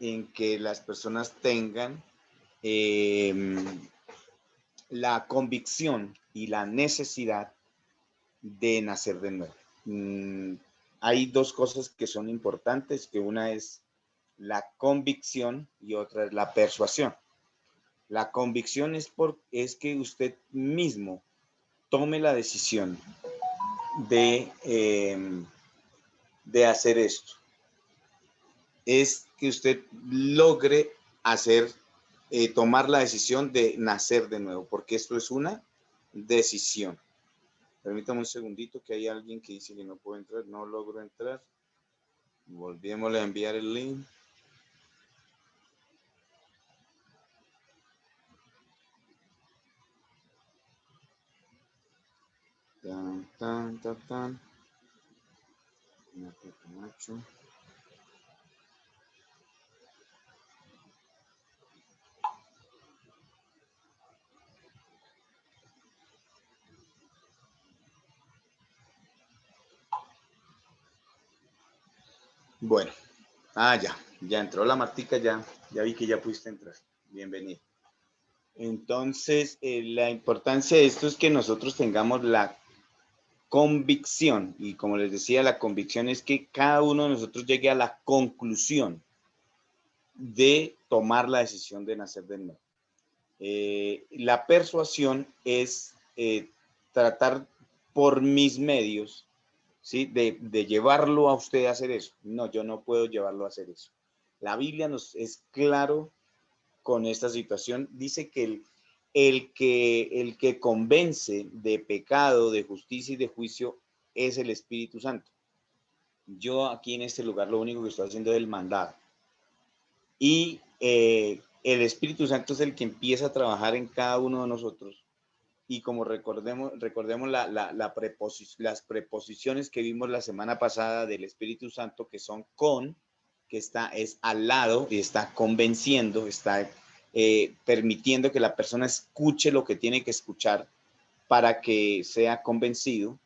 en que las personas tengan la convicción y la necesidad de nacer de nuevo. Hay dos cosas que son importantes, que una es la convicción y otra es la persuasión. La convicción es que usted mismo tome la decisión de hacer esto. Es que usted logre tomar la decisión de nacer de nuevo, porque esto es una decisión. Permítame un segundito, que hay alguien que dice que no puedo entrar, no logro entrar. Volvémosle a enviar el link. Tan, tan, tan, tan. Bueno, ya entró la Martica, ya vi que ya pudiste entrar. Bienvenido. Entonces, la importancia de esto es que nosotros tengamos la convicción, y como les decía, la convicción es que cada uno de nosotros llegue a la conclusión de tomar la decisión de nacer de nuevo. La persuasión es tratar por mis medios, ¿sí? de llevarlo a usted a hacer eso. No, yo no puedo llevarlo a hacer eso. La Biblia nos es claro con esta situación. Dice que el que convence de pecado, de justicia y de juicio es el Espíritu Santo. Yo aquí en este lugar lo único que estoy haciendo es el mandado. Y el Espíritu Santo es el que empieza a trabajar en cada uno de nosotros. Y como recordemos las preposiciones que vimos la semana pasada del Espíritu Santo, que son con, que es al lado y está convenciendo, está permitiendo que la persona escuche lo que tiene que escuchar para que sea convencido.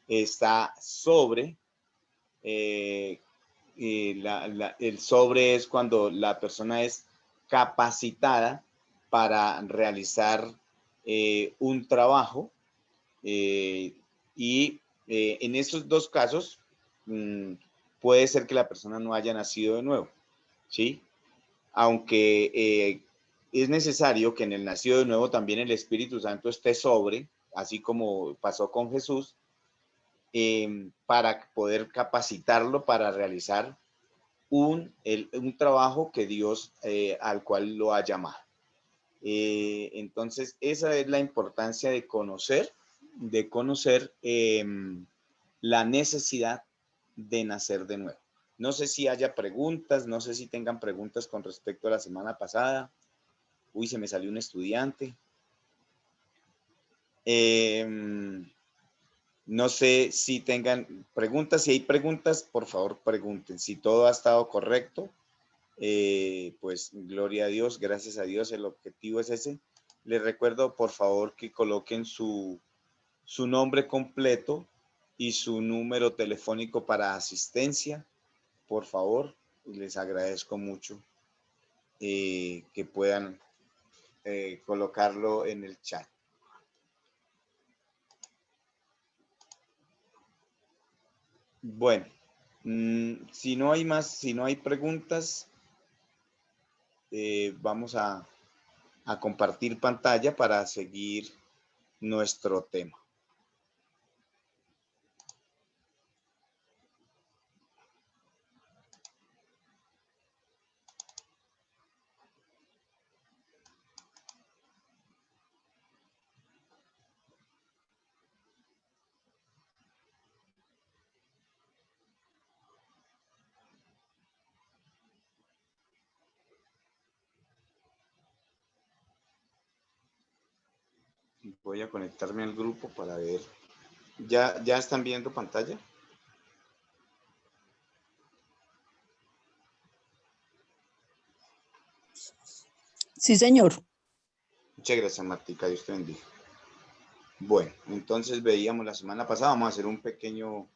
Está sobre, el sobre es cuando la persona es capacitada para realizar un trabajo, y en esos dos casos puede ser que la persona no haya nacido de nuevo, ¿sí? Aunque es necesario que en el nacido de nuevo también el Espíritu Santo esté sobre, así como pasó con Jesús, para poder capacitarlo para realizar un trabajo que Dios al cual lo ha llamado. Entonces, esa es la importancia de conocer la necesidad de nacer de nuevo. No sé si haya preguntas, no sé si tengan preguntas con respecto a la semana pasada. Uy, se me salió un estudiante. No sé si tengan preguntas. Si hay preguntas, por favor, pregunten. Si todo ha estado correcto, pues gloria a Dios, gracias a Dios, el objetivo es ese. Les recuerdo, por favor, que coloquen su nombre completo y su número telefónico para asistencia, por favor. Les agradezco mucho que puedan colocarlo en el chat. Bueno, si no hay preguntas, vamos a compartir pantalla para seguir nuestro tema. Voy a conectarme al grupo para ver. ¿Ya están viendo pantalla? Sí, señor. Muchas gracias, Martica. Dios te bendiga. Bueno, entonces veíamos la semana pasada. Vamos a hacer un pequeño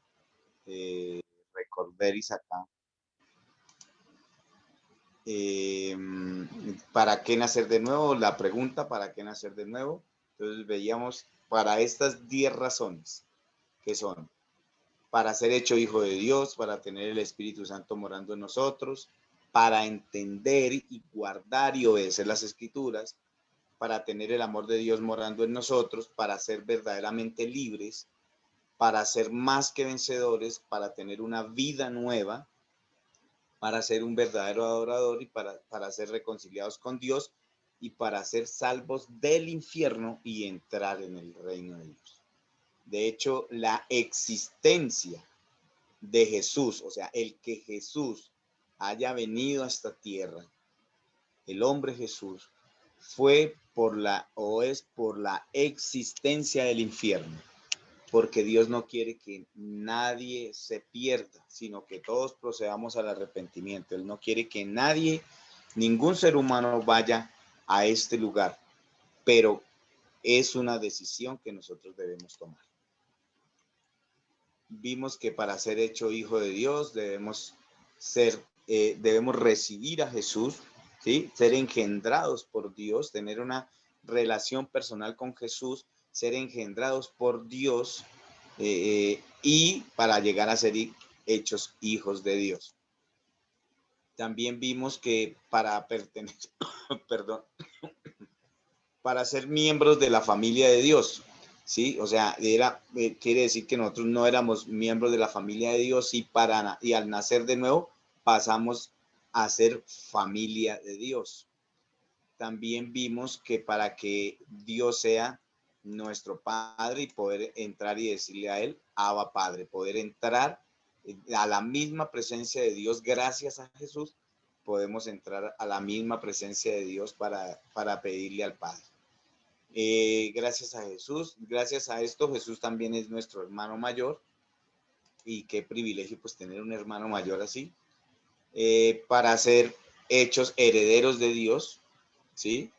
recorderis acá. ¿Para qué nacer de nuevo? La pregunta, ¿para qué nacer de nuevo? Entonces veíamos para estas 10 razones, que son para ser hecho hijo de Dios, para tener el Espíritu Santo morando en nosotros, para entender y guardar y obedecer las Escrituras, para tener el amor de Dios morando en nosotros, para ser verdaderamente libres, para ser más que vencedores, para tener una vida nueva, para ser un verdadero adorador y para ser reconciliados con Dios y para ser salvos del infierno y entrar en el reino de Dios. De hecho, la existencia de Jesús, o sea, el que Jesús haya venido a esta tierra, el hombre Jesús, fue por la o es por la existencia del infierno, porque Dios no quiere que nadie se pierda, sino que todos procedamos al arrepentimiento. Él no quiere que nadie, ningún ser humano vaya a este lugar, pero es una decisión que nosotros debemos tomar. Vimos que para ser hecho hijo de Dios debemos recibir a Jesús, ¿sí? Ser engendrados por Dios, tener una relación personal con Jesús, ser engendrados por Dios y para llegar a ser hechos hijos de Dios. También vimos que para pertenecer, perdón, para ser miembros de la familia de Dios, ¿sí? O sea, quiere decir que nosotros no éramos miembros de la familia de Dios y al nacer de nuevo pasamos a ser familia de Dios. También vimos que para que Dios sea nuestro Padre y poder entrar y decirle a Él, Abba Padre, poder entrar a la misma presencia de Dios gracias a Jesús, podemos entrar a la misma presencia de Dios para pedirle al Padre. Gracias a Jesús, gracias a esto Jesús también es nuestro hermano mayor y qué privilegio pues tener un hermano mayor así, para ser hechos herederos de Dios, ¿sí?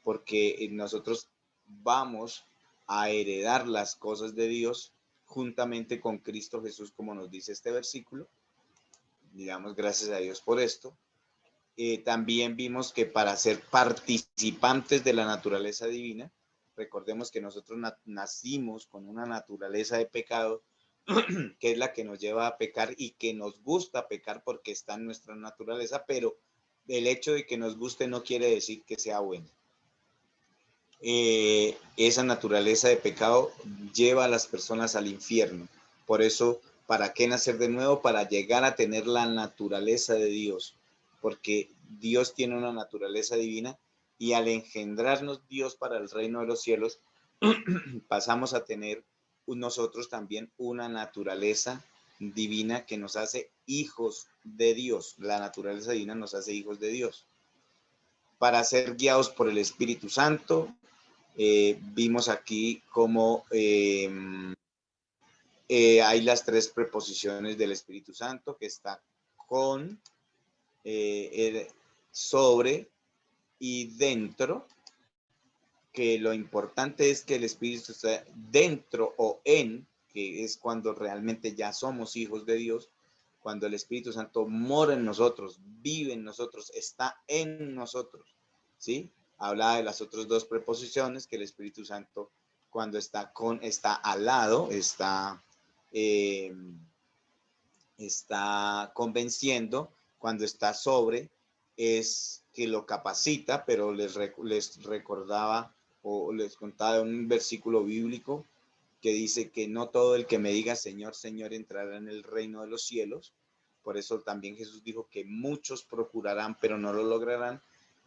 Porque nosotros vamos a heredar las cosas de Dios juntamente con Cristo Jesús, como nos dice este versículo. Digamos gracias a Dios por esto. También vimos que para ser participantes de la naturaleza divina, recordemos que nosotros nacimos con una naturaleza de pecado, que es la que nos lleva a pecar y que nos gusta pecar porque está en nuestra naturaleza, pero el hecho de que nos guste no quiere decir que sea bueno. Esa naturaleza de pecado lleva a las personas al infierno. Por eso, ¿para qué nacer de nuevo? Para llegar a tener la naturaleza de Dios, porque Dios tiene una naturaleza divina y al engendrarnos Dios para el reino de los cielos, pasamos a tener nosotros también una naturaleza divina que nos hace hijos de Dios. La naturaleza divina nos hace hijos de Dios. Para ser guiados por el Espíritu Santo, vimos aquí cómo hay las 3 preposiciones del Espíritu Santo, que está con, sobre y dentro, que lo importante es que el Espíritu está dentro o en, que es cuando realmente ya somos hijos de Dios, cuando el Espíritu Santo mora en nosotros, vive en nosotros, está en nosotros, ¿sí? Hablaba de las otras 2 preposiciones, que el Espíritu Santo cuando está al lado, está convenciendo, cuando está sobre, es que lo capacita, pero les recordaba o les contaba un versículo bíblico que dice que no todo el que me diga Señor, Señor entrará en el reino de los cielos. Por eso también Jesús dijo que muchos procurarán, pero no lo lograrán.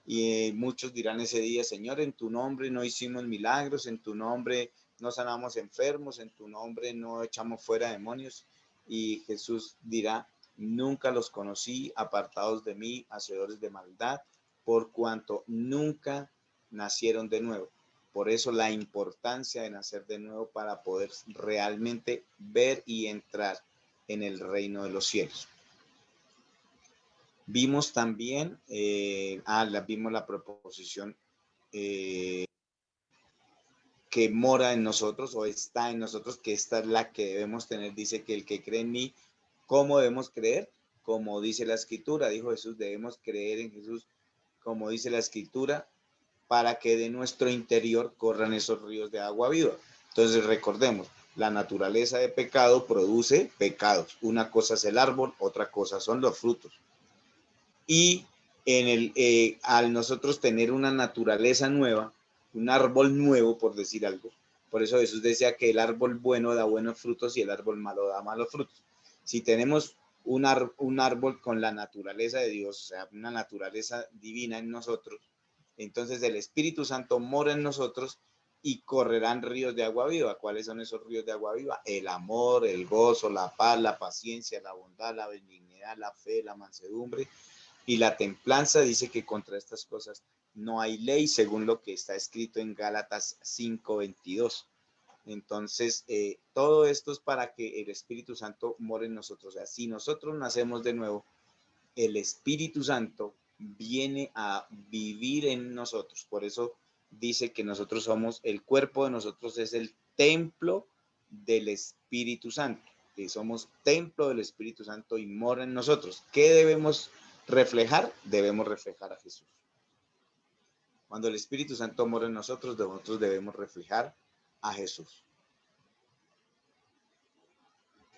Y muchos dirán ese día, Señor, en tu nombre no hicimos milagros, en tu nombre no sanamos enfermos, en tu nombre no echamos fuera demonios. Y Jesús dirá, nunca los conocí, apartados de mí, hacedores de maldad, por cuanto nunca nacieron de nuevo. Por eso la importancia de nacer de nuevo para poder realmente ver y entrar en el reino de los cielos. Vimos también, vimos la proposición que mora en nosotros o está en nosotros, que esta es la que debemos tener. Dice que el que cree en mí, ¿cómo debemos creer? como dice la Escritura. Dijo Jesús, debemos creer en Jesús, como dice la Escritura, para que de nuestro interior corran esos ríos de agua viva. Entonces recordemos, la naturaleza de pecado produce pecados. Una cosa es el árbol, otra cosa son los frutos. Y al nosotros tener una naturaleza nueva, un árbol nuevo, por decir algo, por eso Jesús decía que el árbol bueno da buenos frutos y el árbol malo da malos frutos. Si tenemos un árbol con la naturaleza de Dios, o sea, una naturaleza divina en nosotros, entonces el Espíritu Santo mora en nosotros y correrán ríos de agua viva. ¿Cuáles son esos ríos de agua viva? El amor, el gozo, la paz, la paciencia, la bondad, la benignidad, la fe, la mansedumbre y la templanza. Dice que contra estas cosas no hay ley, según lo que está escrito en Gálatas 5:22. Entonces, todo esto es para que el Espíritu Santo more en nosotros. O sea, si nosotros nacemos de nuevo, el Espíritu Santo viene a vivir en nosotros. Por eso dice que nosotros somos, el cuerpo de nosotros es el templo del Espíritu Santo, que somos templo del Espíritu Santo y mora en nosotros. ¿Qué debemos reflejar? Debemos reflejar a Jesús. Cuando el Espíritu Santo mora en nosotros debemos reflejar a Jesús.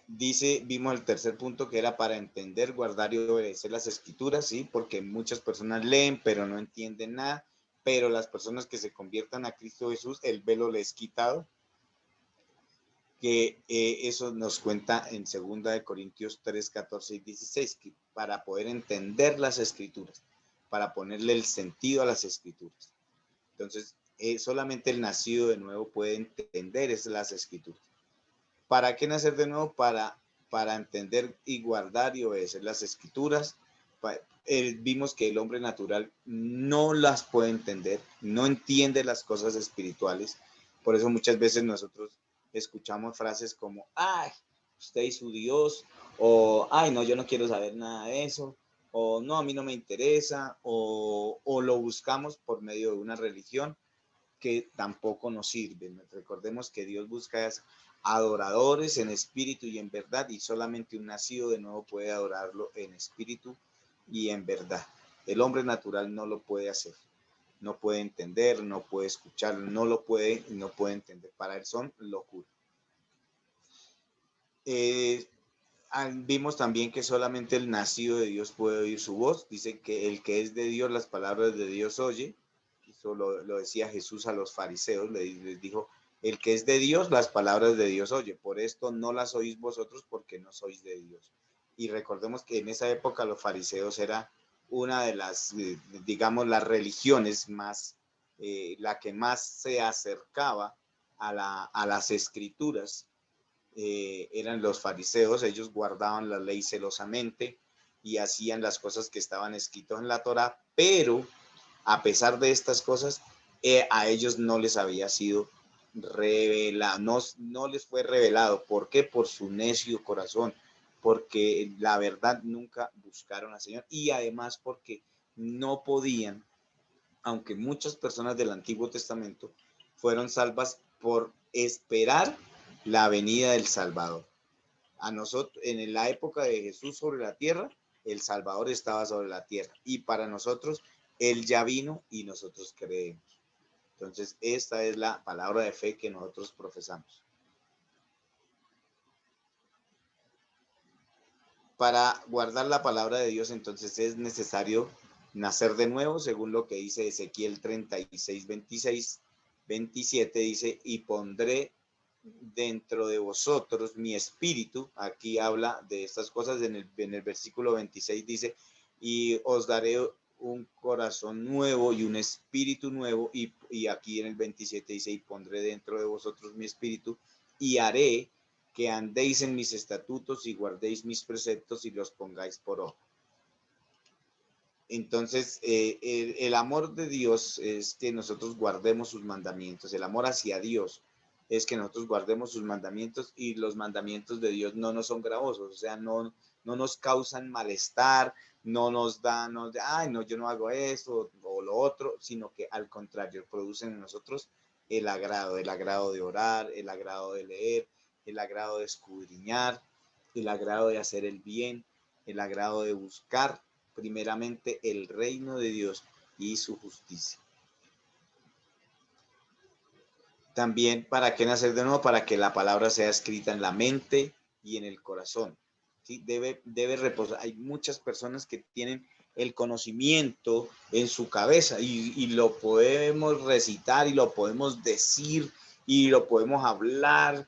Dice, vimos el tercer punto que era para entender, guardar y obedecer las escrituras, ¿sí? Porque muchas personas leen, pero no entienden nada, pero las personas que se conviertan a Cristo Jesús, el velo les es quitado, que eso nos cuenta en 2 Corintios 3, 14 y 16, que para poder entender las escrituras, para ponerle el sentido a las escrituras. Entonces, solamente el nacido de nuevo puede entender las escrituras. ¿Para qué nacer de nuevo? Para entender y guardar y obedecer las escrituras. Vimos que el hombre natural no las puede entender, no entiende las cosas espirituales. Por eso muchas veces nosotros escuchamos frases como, ay, usted y su Dios, o ay, no, yo no quiero saber nada de eso, o no, a mí no me interesa, o lo buscamos por medio de una religión que tampoco nos sirven. Recordemos que Dios busca adoradores en espíritu y en verdad, y solamente un nacido de nuevo puede adorarlo en espíritu y en verdad. El hombre natural no lo puede hacer, no puede entender, no puede escuchar, no puede entender. Para él son locura. Vimos también que solamente el nacido de Dios puede oír su voz. Dice que el que es de Dios, las palabras de Dios oye. Eso lo decía Jesús a los fariseos, les dijo, el que es de Dios, las palabras de Dios oye. Por esto no las oís vosotros porque no sois de Dios. Y recordemos que en esa época los fariseos era una de las, digamos, las religiones más, la que más se acercaba a las escrituras. Eran los fariseos, ellos guardaban la ley celosamente y hacían las cosas que estaban escritas en la Torá, pero a pesar de estas cosas, a ellos no les había sido revelado, no les fue revelado. ¿Por qué? Por su necio corazón, porque la verdad nunca buscaron al Señor y además porque no podían, aunque muchas personas del Antiguo Testamento fueron salvas por esperar la venida del Salvador. A nosotros, en la época de Jesús sobre la tierra, el Salvador estaba sobre la tierra y para nosotros Él ya vino y nosotros creemos. Entonces, esta es la palabra de fe que nosotros profesamos. Para guardar la palabra de Dios, entonces es necesario nacer de nuevo, según lo que dice Ezequiel 36, 26, 27, dice, y pondré dentro de vosotros mi espíritu. Aquí habla de estas cosas. En el versículo 26 dice, y os daré un corazón nuevo y un espíritu nuevo. Y aquí en el 27 dice, y pondré dentro de vosotros mi espíritu y haré que andéis en mis estatutos y guardéis mis preceptos y los pongáis por obra. Entonces, el amor de Dios es que nosotros guardemos sus mandamientos. El amor hacia Dios es que nosotros guardemos sus mandamientos y los mandamientos de Dios no nos son gravosos, o sea, no nos causan malestar, no nos dan, ay, no, yo no hago esto o lo otro, sino que al contrario, producen en nosotros el agrado de orar, el agrado de leer, el agrado de escudriñar, el agrado de hacer el bien, el agrado de buscar primeramente el reino de Dios y su justicia. También, ¿para qué nacer de nuevo? Para que la palabra sea escrita en la mente y en el corazón. ¿Sí? Debe reposar. Hay muchas personas que tienen el conocimiento en su cabeza y lo podemos recitar y lo podemos decir y lo podemos hablar,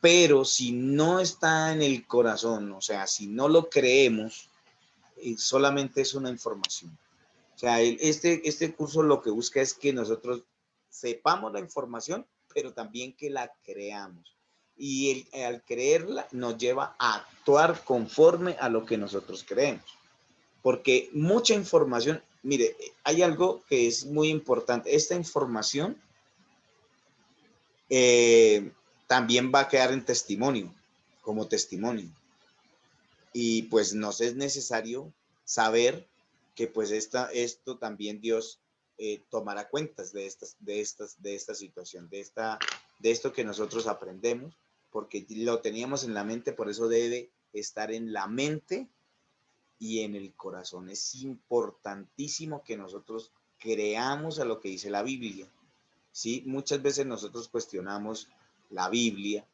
pero si no está en el corazón, o sea, si no lo creemos, solamente es una información. O sea, este curso lo que busca es que nosotros sepamos la información, pero también que la creamos. Y al creerla nos lleva a actuar conforme a lo que nosotros creemos. Porque mucha información, mire, hay algo que es muy importante. Esta información también va a quedar en testimonio, como testimonio. Y pues nos es necesario saber que pues esto también Dios tomará cuentas de esta situación, de esto que nosotros aprendemos, porque lo teníamos en la mente, por eso debe estar en la mente y en el corazón. Es importantísimo que nosotros creamos a lo que dice la Biblia. ¿Sí? Muchas veces nosotros cuestionamos la Biblia,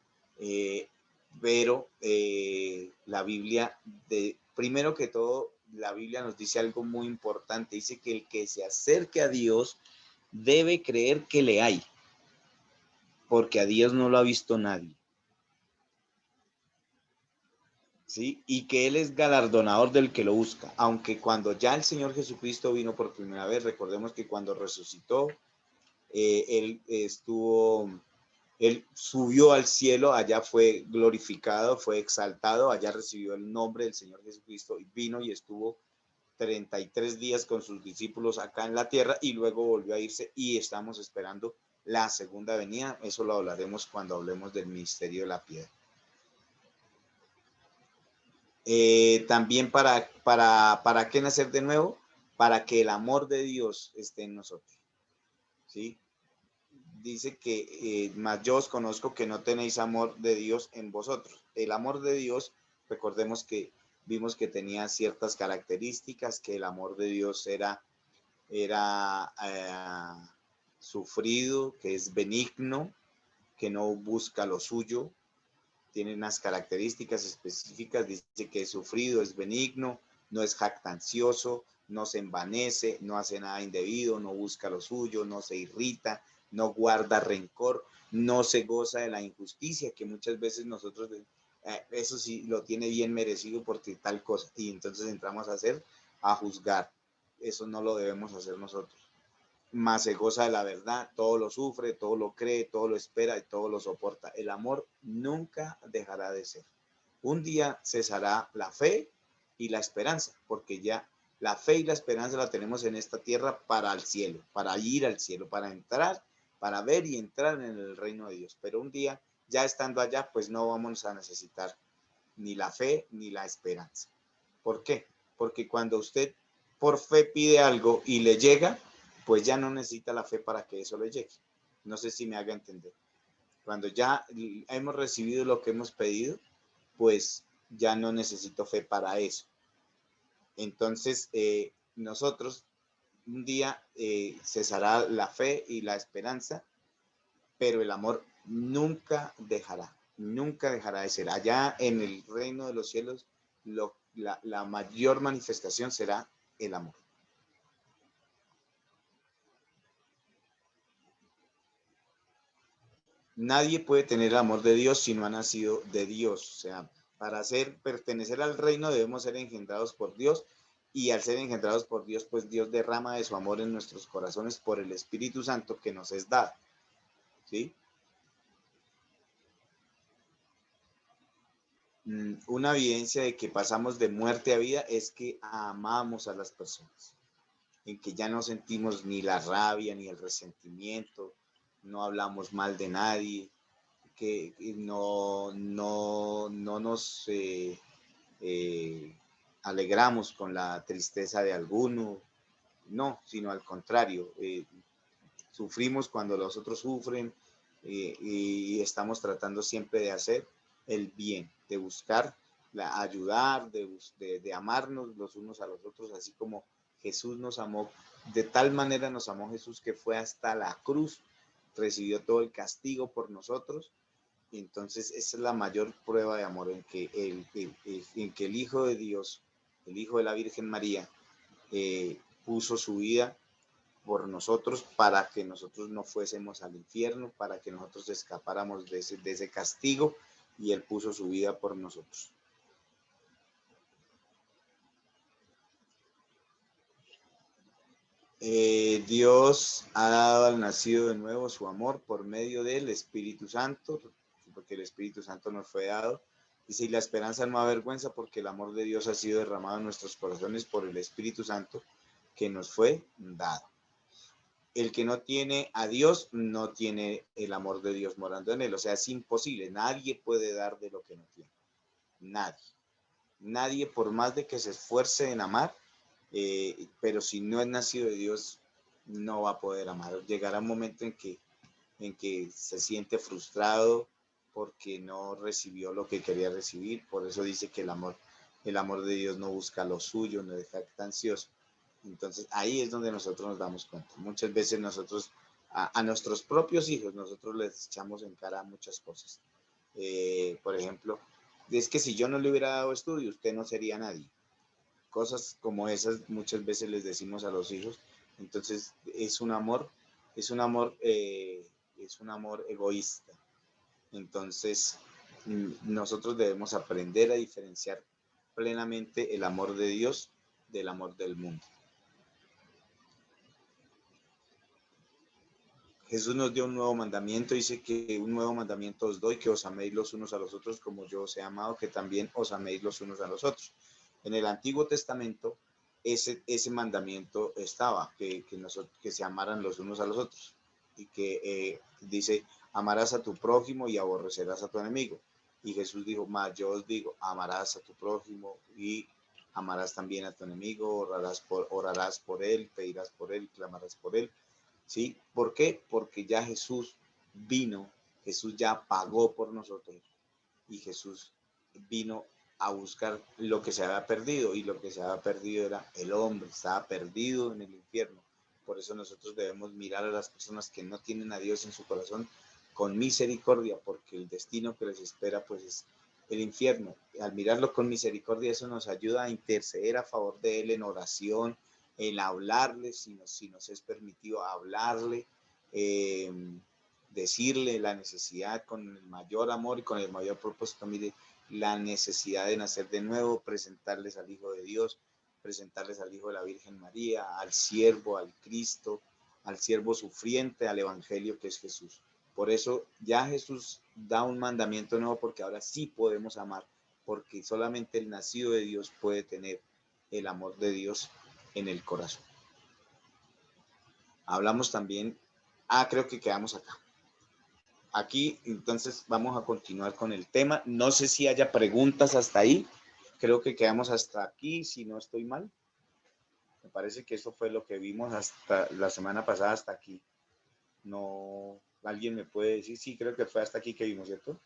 pero la Biblia, primero que todo, la Biblia nos dice algo muy importante. Dice que el que se acerque a Dios debe creer que le hay, porque a Dios no lo ha visto nadie. ¿Sí? Y que Él es galardonador del que lo busca. Aunque cuando ya el Señor Jesucristo vino por primera vez, recordemos que cuando resucitó, Él subió al cielo, allá fue glorificado, fue exaltado, allá recibió el nombre del Señor Jesucristo y vino y estuvo 33 días con sus discípulos acá en la tierra y luego volvió a irse y estamos esperando la segunda venida. Eso lo hablaremos cuando hablemos del ministerio de la piedra. También para qué nacer de nuevo, para que el amor de Dios esté en nosotros. ¿Sí? Dice que más yo os conozco que no tenéis amor de Dios en vosotros. El amor de Dios, recordemos que vimos que tenía ciertas características, que el amor de Dios era sufrido, que es benigno, que no busca lo suyo, tiene unas características específicas, dice que es sufrido, es benigno, no es jactancioso, no se envanece, no hace nada indebido, no busca lo suyo, no se irrita, no guarda rencor, no se goza de la injusticia, que muchas veces nosotros, eso sí lo tiene bien merecido porque tal cosa, y entonces entramos a juzgar. Eso no lo debemos hacer nosotros. Más se goza de la verdad, todo lo sufre, todo lo cree, todo lo espera y todo lo soporta. El amor nunca dejará de ser. Un día cesará la fe y la esperanza, porque ya la fe y la esperanza la tenemos en esta tierra para el cielo, para ir al cielo, para entrar, para ver y entrar en el reino de Dios. Pero un día, ya estando allá, pues no vamos a necesitar ni la fe ni la esperanza. ¿Por qué? Porque cuando usted por fe pide algo y le llega, pues ya no necesita la fe para que eso le llegue. No sé si me haga entender. Cuando ya hemos recibido lo que hemos pedido, pues ya no necesito fe para eso. Entonces, nosotros un día cesará la fe y la esperanza, pero el amor nunca dejará de ser. Allá en el reino de los cielos, la mayor manifestación será el amor. Nadie puede tener el amor de Dios si no ha nacido de Dios. O sea, para pertenecer al reino debemos ser engendrados por Dios y al ser engendrados por Dios, pues Dios derrama de su amor en nuestros corazones por el Espíritu Santo que nos es dado. ¿Sí? Una evidencia de que pasamos de muerte a vida es que amamos a las personas, en que ya no sentimos ni la rabia ni el resentimiento, no hablamos mal de nadie, que no nos alegramos con la tristeza de alguno, no, sino al contrario, sufrimos cuando los otros sufren y estamos tratando siempre de hacer el bien, de buscar ayudar, de amarnos los unos a los otros, así como Jesús nos amó. De tal manera nos amó Jesús que fue hasta la cruz, recibió todo el castigo por nosotros. Y entonces esa es la mayor prueba de amor, en que el Hijo de Dios, el Hijo de la Virgen María, puso su vida por nosotros para que nosotros no fuésemos al infierno, para que nosotros escapáramos de ese castigo, y Él puso su vida por nosotros. Dios ha dado al nacido de nuevo su amor por medio del Espíritu Santo, porque el Espíritu Santo nos fue dado. Dice, y la esperanza no avergüenza, porque el amor de Dios ha sido derramado en nuestros corazones por el Espíritu Santo que nos fue dado. El que no tiene a Dios no tiene el amor de Dios morando en él. O sea, es imposible. Nadie puede dar de lo que no tiene. Nadie. Nadie, por más de que se esfuerce en amar, pero si no es nacido de Dios, no va a poder amar. Llegará un momento en que se siente frustrado porque no recibió lo que quería recibir. Por eso dice que el amor de Dios no busca lo suyo, no es jactancioso. Entonces ahí es donde nosotros nos damos cuenta. Muchas veces nosotros, a nuestros propios hijos, nosotros les echamos en cara muchas cosas. Por ejemplo, es que si yo no le hubiera dado estudio, usted no sería nadie. Cosas como esas muchas veces les decimos a los hijos. Entonces es un amor egoísta. Entonces nosotros debemos aprender a diferenciar plenamente el amor de Dios del amor del mundo. Jesús nos dio un nuevo mandamiento, dice que un nuevo mandamiento os doy, que os améis los unos a los otros como yo os he amado, que también os améis los unos a los otros. En el Antiguo Testamento ese mandamiento estaba, que se amaran los unos a los otros, y que dice, amarás a tu prójimo y aborrecerás a tu enemigo. Y Jesús dijo, más yo os digo, amarás a tu prójimo y amarás también a tu enemigo, orarás por él, pedirás por él, clamarás por él. ¿Sí? ¿Por qué? Porque ya Jesús vino, Jesús ya pagó por nosotros, y Jesús vino a buscar lo que se había perdido, y lo que se había perdido era el hombre, estaba perdido en el infierno. Por eso nosotros debemos mirar a las personas que no tienen a Dios en su corazón con misericordia, porque el destino que les espera pues es el infierno. Al mirarlo con misericordia, eso nos ayuda a interceder a favor de él en oración, en hablarle, si nos es permitido hablarle, decirle la necesidad con el mayor amor y con el mayor propósito. Mire, la necesidad de nacer de nuevo, presentarles al Hijo de Dios, presentarles al Hijo de la Virgen María, al siervo, al Cristo, al siervo sufriente, al Evangelio que es Jesús. Por eso ya Jesús da un mandamiento nuevo, porque ahora sí podemos amar, porque solamente el nacido de Dios puede tener el amor de Dios en el corazón. Hablamos también, creo que quedamos acá. Aquí, entonces, vamos a continuar con el tema. No sé si haya preguntas hasta ahí. Creo que quedamos hasta aquí, si no estoy mal. Me parece que eso fue lo que vimos hasta la semana pasada, hasta aquí. No, ¿alguien me puede decir? Sí, creo que fue hasta aquí que vimos, ¿cierto?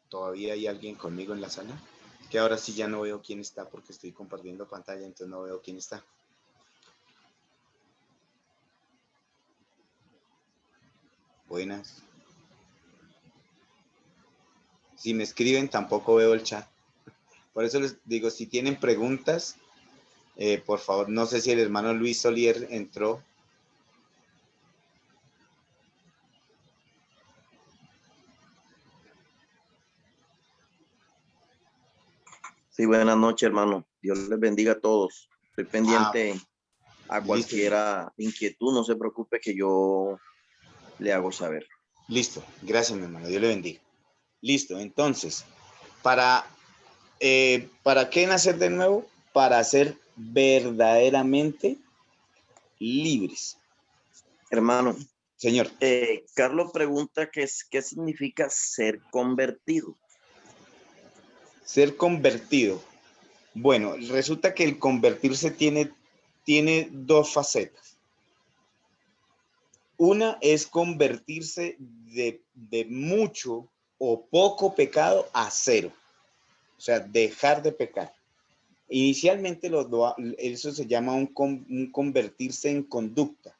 ¿Todavía hay alguien conmigo en la sala? Que ahora sí ya no veo quién está, porque estoy compartiendo pantalla, entonces no veo quién está. Buenas. Si me escriben, tampoco veo el chat. Por eso les digo, si tienen preguntas, por favor, no sé si el hermano Luis Solier entró. Sí, buenas noches, hermano. Dios les bendiga a todos. Estoy pendiente a Listo. cualquier inquietud, no se preocupe que yo le hago saber. Listo, gracias, mi hermano, Dios le bendiga. Listo, entonces, ¿para qué nacer de nuevo? Para ser verdaderamente libres. Hermano, Señor. Carlos pregunta qué significa ser convertido. Ser convertido. Bueno, resulta que el convertirse tiene dos facetas. Una es convertirse de mucho o poco pecado a cero. O sea, dejar de pecar. Inicialmente eso se llama un convertirse en conducta,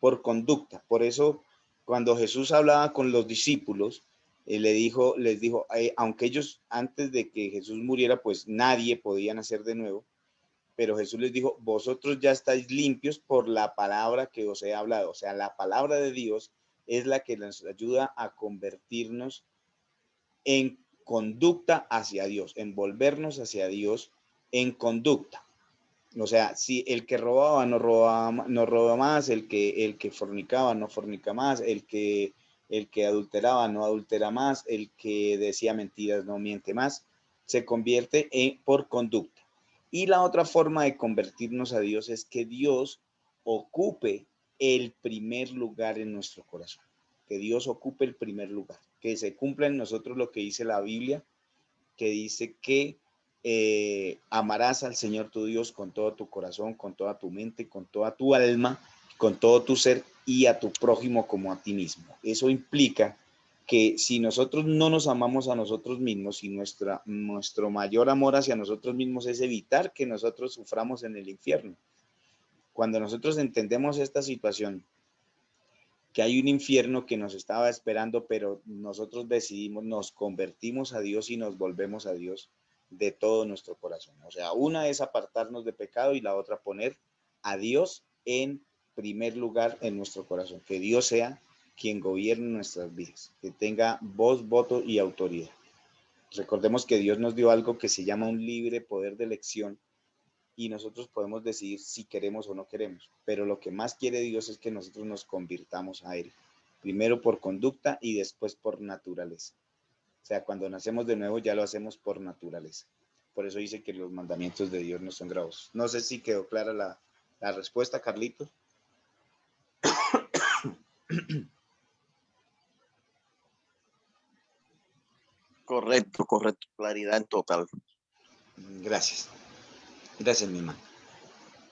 por conducta. Por eso, cuando Jesús hablaba con los discípulos, les dijo, aunque ellos antes de que Jesús muriera, pues nadie podía nacer de nuevo, pero Jesús les dijo, vosotros ya estáis limpios por la palabra que os he hablado. O sea, la palabra de Dios es la que nos ayuda a convertirnos en conducta hacia Dios, en volvernos hacia Dios en conducta. O sea, si el que robaba no roba más, el que fornicaba no fornica más, el que adulteraba no adultera más, el que decía mentiras no miente más, se convierte por conducta. Y la otra forma de convertirnos a Dios es que Dios ocupe el primer lugar en nuestro corazón, que Dios ocupe el primer lugar, que se cumpla en nosotros lo que dice la Biblia, que dice que amarás al Señor tu Dios con todo tu corazón, con toda tu mente, con toda tu alma, con todo tu ser y a tu prójimo como a ti mismo. Eso implica que si nosotros no nos amamos a nosotros mismos y nuestro mayor amor hacia nosotros mismos es evitar que nosotros suframos en el infierno. Cuando nosotros entendemos esta situación, que hay un infierno que nos estaba esperando, pero nosotros decidimos, nos convertimos a Dios y nos volvemos a Dios de todo nuestro corazón. O sea, una es apartarnos de pecado y la otra poner a Dios en primer lugar en nuestro corazón. Que Dios sea quien gobierne nuestras vidas, que tenga voz, voto y autoridad. Recordemos que Dios nos dio algo que se llama un libre poder de elección y nosotros podemos decidir si queremos o no queremos, pero lo que más quiere Dios es que nosotros nos convirtamos a Él, primero por conducta y después por naturaleza. O sea, cuando nacemos de nuevo ya lo hacemos por naturaleza. Por eso dice que los mandamientos de Dios no son gravosos. No sé si quedó clara la respuesta, Carlitos. Correcto, correcto. Claridad en total. Gracias. Gracias, mi hermano.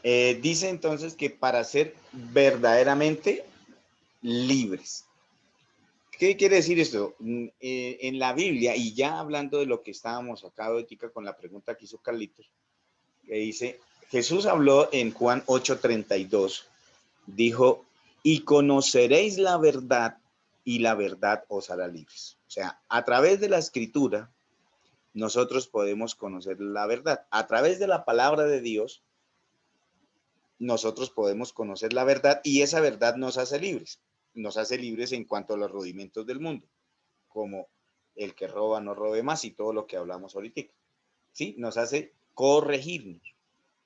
Dice entonces que para ser verdaderamente libres. ¿Qué quiere decir esto? En la Biblia, y ya hablando de lo que estábamos acá ahorita con la pregunta que hizo Carlitos, que dice, Jesús habló en Juan 8:32, dijo, y conoceréis la verdad y la verdad os hará libres. O sea, a través de la escritura, nosotros podemos conocer la verdad. A través de la palabra de Dios, nosotros podemos conocer la verdad y esa verdad nos hace libres. Nos hace libres en cuanto a los rudimentos del mundo, como el que roba no robe más y todo lo que hablamos ahorita. ¿Sí? Nos hace corregirnos.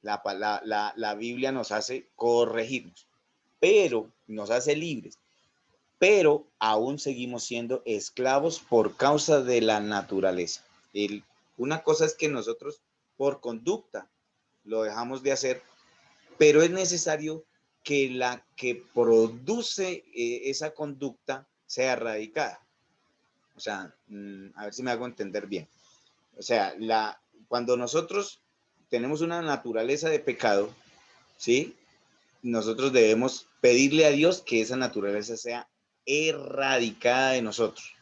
La Biblia nos hace corregirnos, pero nos hace libres. Pero aún seguimos siendo esclavos por causa de la naturaleza. Una cosa es que nosotros por conducta lo dejamos de hacer, pero es necesario que la que produce esa conducta sea erradicada. O sea, a ver si me hago entender bien. O sea, cuando nosotros tenemos una naturaleza de pecado, ¿sí? Nosotros debemos pedirle a Dios que esa naturaleza sea erradicada de nosotros.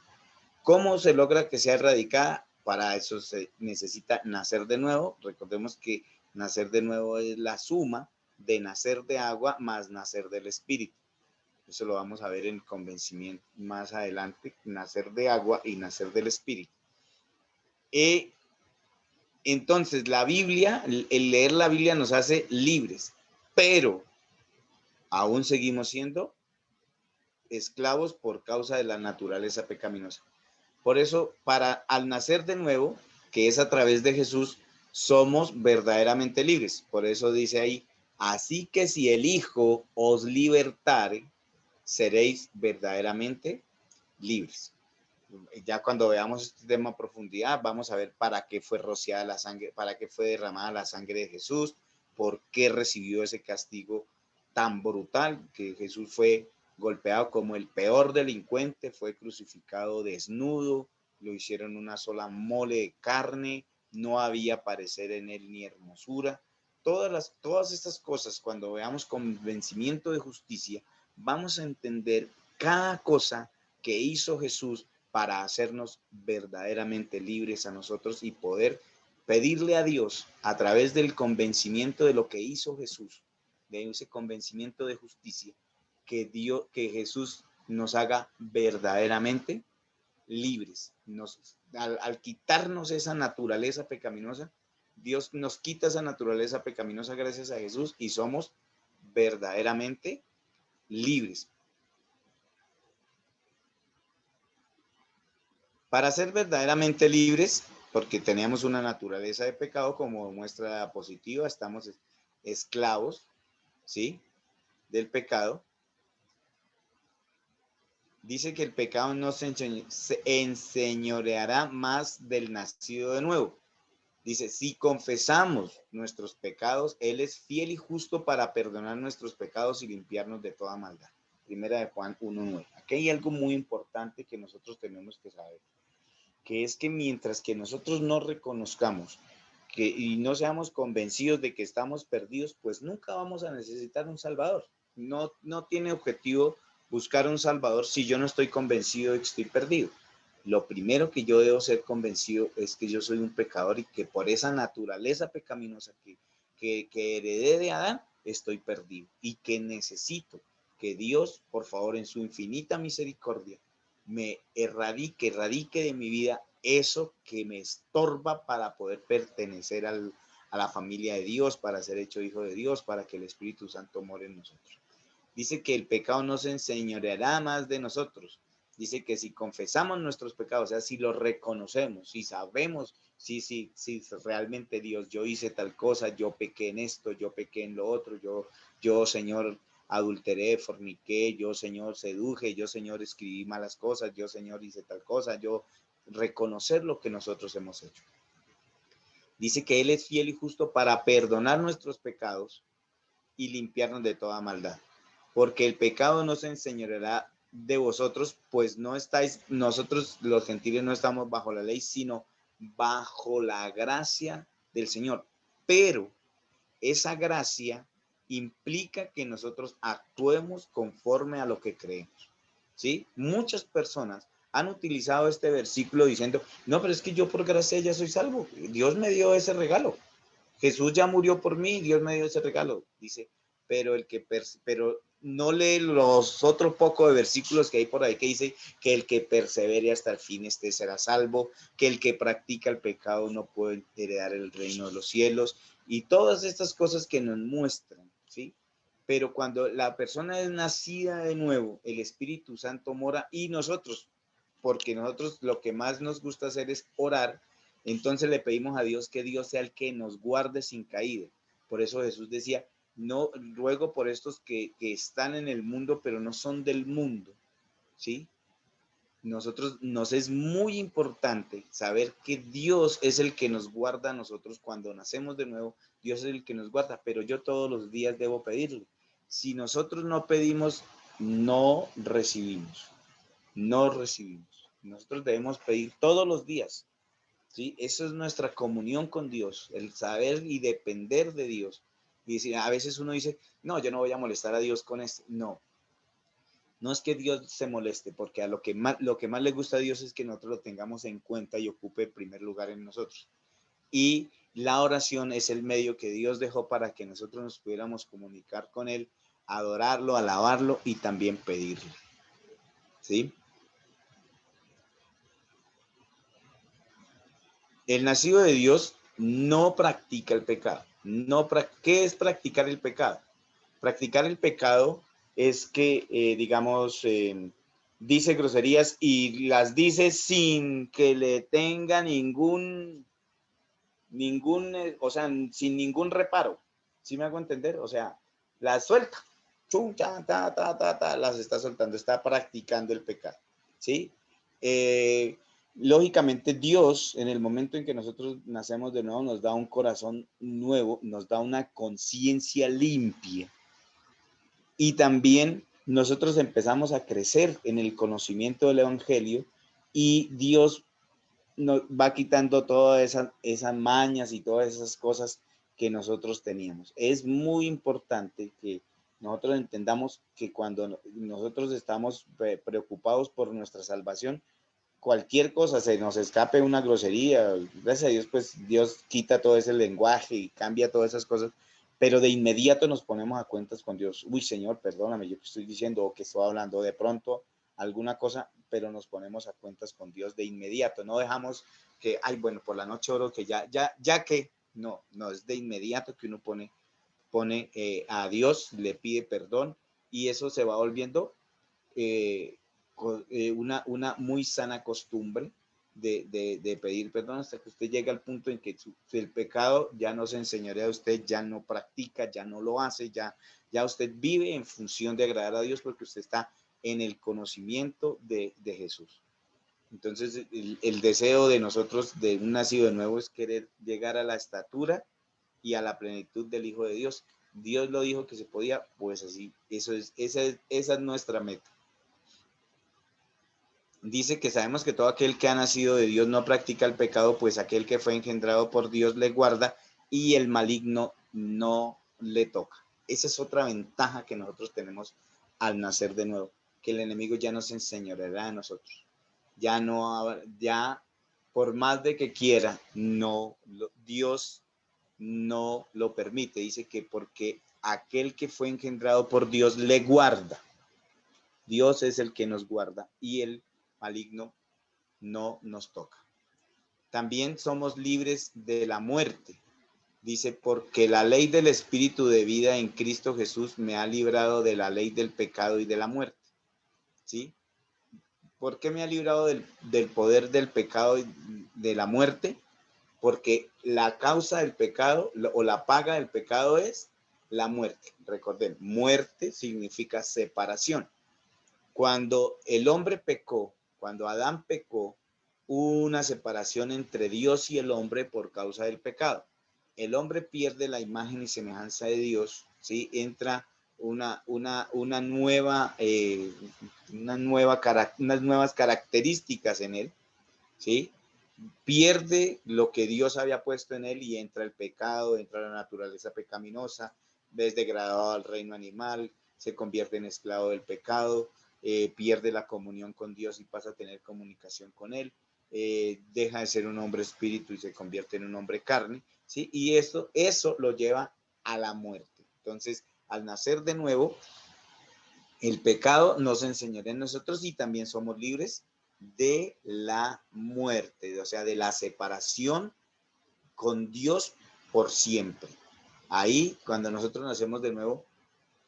¿Cómo se logra que sea erradicada? Para eso se necesita nacer de nuevo. Recordemos que nacer de nuevo es la suma de nacer de agua más nacer del Espíritu. Eso lo vamos a ver en convencimiento más adelante, nacer de agua y nacer del Espíritu. Entonces, la Biblia, el leer la Biblia nos hace libres, pero aún seguimos siendo esclavos por causa de la naturaleza pecaminosa. Por eso, al nacer de nuevo, que es a través de Jesús, somos verdaderamente libres. Por eso dice ahí, así que si el Hijo os libertare, seréis verdaderamente libres. Ya cuando veamos este tema a profundidad, vamos a ver para qué fue rociada la sangre, para qué fue derramada la sangre de Jesús, por qué recibió ese castigo tan brutal, que Jesús fue golpeado como el peor delincuente, fue crucificado desnudo, lo hicieron una sola mole de carne, no había parecer en él ni hermosura. Todas estas cosas, cuando veamos convencimiento de justicia, vamos a entender cada cosa que hizo Jesús para hacernos verdaderamente libres a nosotros y poder pedirle a Dios a través del convencimiento de lo que hizo Jesús, de ese convencimiento de justicia, que Jesús nos haga verdaderamente libres. Al quitarnos esa naturaleza pecaminosa, Dios nos quita esa naturaleza pecaminosa gracias a Jesús y somos verdaderamente libres. Para ser verdaderamente libres, porque teníamos una naturaleza de pecado, como muestra la diapositiva, estamos esclavos, ¿sí?, del pecado. Dice que el pecado no se enseñoreará más del nacido de nuevo. Dice, si confesamos nuestros pecados, Él es fiel y justo para perdonar nuestros pecados y limpiarnos de toda maldad. Primera de Juan 1:9. Aquí hay algo muy importante que nosotros tenemos que saber, que es que mientras que nosotros no reconozcamos y no seamos convencidos de que estamos perdidos, pues nunca vamos a necesitar un Salvador. No tiene objetivo buscar un Salvador si yo no estoy convencido de que estoy perdido. Lo primero que yo debo ser convencido es que yo soy un pecador y que por esa naturaleza pecaminosa que heredé de Adán, estoy perdido y que necesito que Dios, por favor, en su infinita misericordia, me erradique de mi vida eso que me estorba para poder pertenecer a la familia de Dios, para ser hecho hijo de Dios, para que el Espíritu Santo more en nosotros. Dice que el pecado no se enseñoreará más de nosotros. Dice que si confesamos nuestros pecados, o sea, si los reconocemos, si sabemos, si realmente Dios, yo hice tal cosa, yo pequé en esto, yo pequé en lo otro, yo Señor, adulteré, forniqué, yo Señor, seduje, yo Señor, escribí malas cosas, yo Señor, hice tal cosa, yo reconocer lo que nosotros hemos hecho. Dice que Él es fiel y justo para perdonar nuestros pecados y limpiarnos de toda maldad. Porque el pecado no se enseñoreará de vosotros, pues no estáis, nosotros los gentiles no estamos bajo la ley, sino bajo la gracia del Señor. Pero esa gracia implica que nosotros actuemos conforme a lo que creemos, ¿sí? Muchas personas han utilizado este versículo diciendo, no, pero es que yo por gracia ya soy salvo. Dios me dio ese regalo. Jesús ya murió por mí, Dios me dio ese regalo. Dice, pero no lee los otros pocos de versículos que hay por ahí que dice que el que persevere hasta el fin será salvo, que el que practica el pecado no puede heredar el reino de los cielos y todas estas cosas que nos muestran, ¿sí? Pero cuando la persona es nacida de nuevo, el Espíritu Santo mora y nosotros, porque nosotros lo que más nos gusta hacer es orar, entonces le pedimos a Dios que Dios sea el que nos guarde sin caída. Por eso Jesús decía, no ruego por estos que están en el mundo, pero no son del mundo, ¿sí? Nos es muy importante saber que Dios es el que nos guarda a nosotros cuando nacemos de nuevo. Dios es el que nos guarda, pero yo todos los días debo pedirle. Si nosotros no pedimos, no recibimos. No recibimos. Nosotros debemos pedir todos los días, ¿sí? Eso es nuestra comunión con Dios, el saber y depender de Dios. Y decir, a veces uno dice, no, yo no voy a molestar a Dios con esto. No, no es que Dios se moleste, porque a lo que más le gusta a Dios es que nosotros lo tengamos en cuenta y ocupe el primer lugar en nosotros. Y la oración es el medio que Dios dejó para que nosotros nos pudiéramos comunicar con Él, adorarlo, alabarlo y también pedirle, ¿sí? El nacido de Dios no practica el pecado. ¿Qué es practicar el pecado? Practicar el pecado es que, digamos, dice groserías y las dice sin que le tenga o sea, sin ningún reparo. ¿Sí me hago entender? O sea, las suelta. Chum, cha, las está soltando, está practicando el pecado. ¿Sí? Lógicamente Dios, en el momento en que nosotros nacemos de nuevo, nos da un corazón nuevo, nos da una conciencia limpia. Y también nosotros empezamos a crecer en el conocimiento del Evangelio y Dios nos va quitando todas esas mañas y todas esas cosas que nosotros teníamos. Es muy importante que nosotros entendamos que cuando nosotros estamos preocupados por nuestra salvación, cualquier cosa se nos escape, una grosería, gracias a Dios, pues Dios quita todo ese lenguaje y cambia todas esas cosas, pero de inmediato nos ponemos a cuentas con Dios. Uy, Señor, perdóname, yo que estoy diciendo o que estoy hablando de pronto alguna cosa, pero nos ponemos a cuentas con Dios de inmediato. No dejamos que, ay, bueno, por la noche oro que ya que, no, es de inmediato que uno pone a Dios, le pide perdón y eso se va volviendo una muy sana costumbre de pedir perdón hasta que usted llega al punto en que el pecado ya no se enseñorea a usted, ya no practica, ya no lo hace, ya usted vive en función de agradar a Dios porque usted está en el conocimiento de Jesús. Entonces, el deseo de nosotros, de un nacido de nuevo, es querer llegar a la estatura y a la plenitud del Hijo de Dios. Dios lo dijo que se podía, pues así, esa es nuestra meta. Dice que sabemos que todo aquel que ha nacido de Dios no practica el pecado, pues aquel que fue engendrado por Dios le guarda y el maligno no le toca. Esa es otra ventaja que nosotros tenemos al nacer de nuevo, que el enemigo ya no se enseñoreará de nosotros. Ya por más de que quiera, Dios no lo permite. Dice que porque aquel que fue engendrado por Dios le guarda. Dios es el que nos guarda y el maligno no nos toca. También somos libres de la muerte. Dice, porque la ley del Espíritu de vida en Cristo Jesús me ha librado de la ley del pecado y de la muerte. ¿Sí? ¿Por qué me ha librado del poder del pecado y de la muerte? Porque la causa del pecado o la paga del pecado es la muerte. Recordemos, muerte significa separación. Cuando el hombre pecó, cuando Adán pecó, hubo una separación entre Dios y el hombre por causa del pecado. El hombre pierde la imagen y semejanza de Dios, ¿sí? Entra unas nuevas características en él, ¿sí? Pierde lo que Dios había puesto en él y entra el pecado, entra la naturaleza pecaminosa, es degradado al reino animal, se convierte en esclavo del pecado, pierde la comunión con Dios y pasa a tener comunicación con él, deja de ser un hombre espíritu y se convierte en un hombre carne, ¿sí? Y eso lo lleva a la muerte. Entonces, al nacer de nuevo, el pecado nos enseñará en nosotros y también somos libres de la muerte, o sea, de la separación con Dios por siempre. Ahí, cuando nosotros nacemos de nuevo,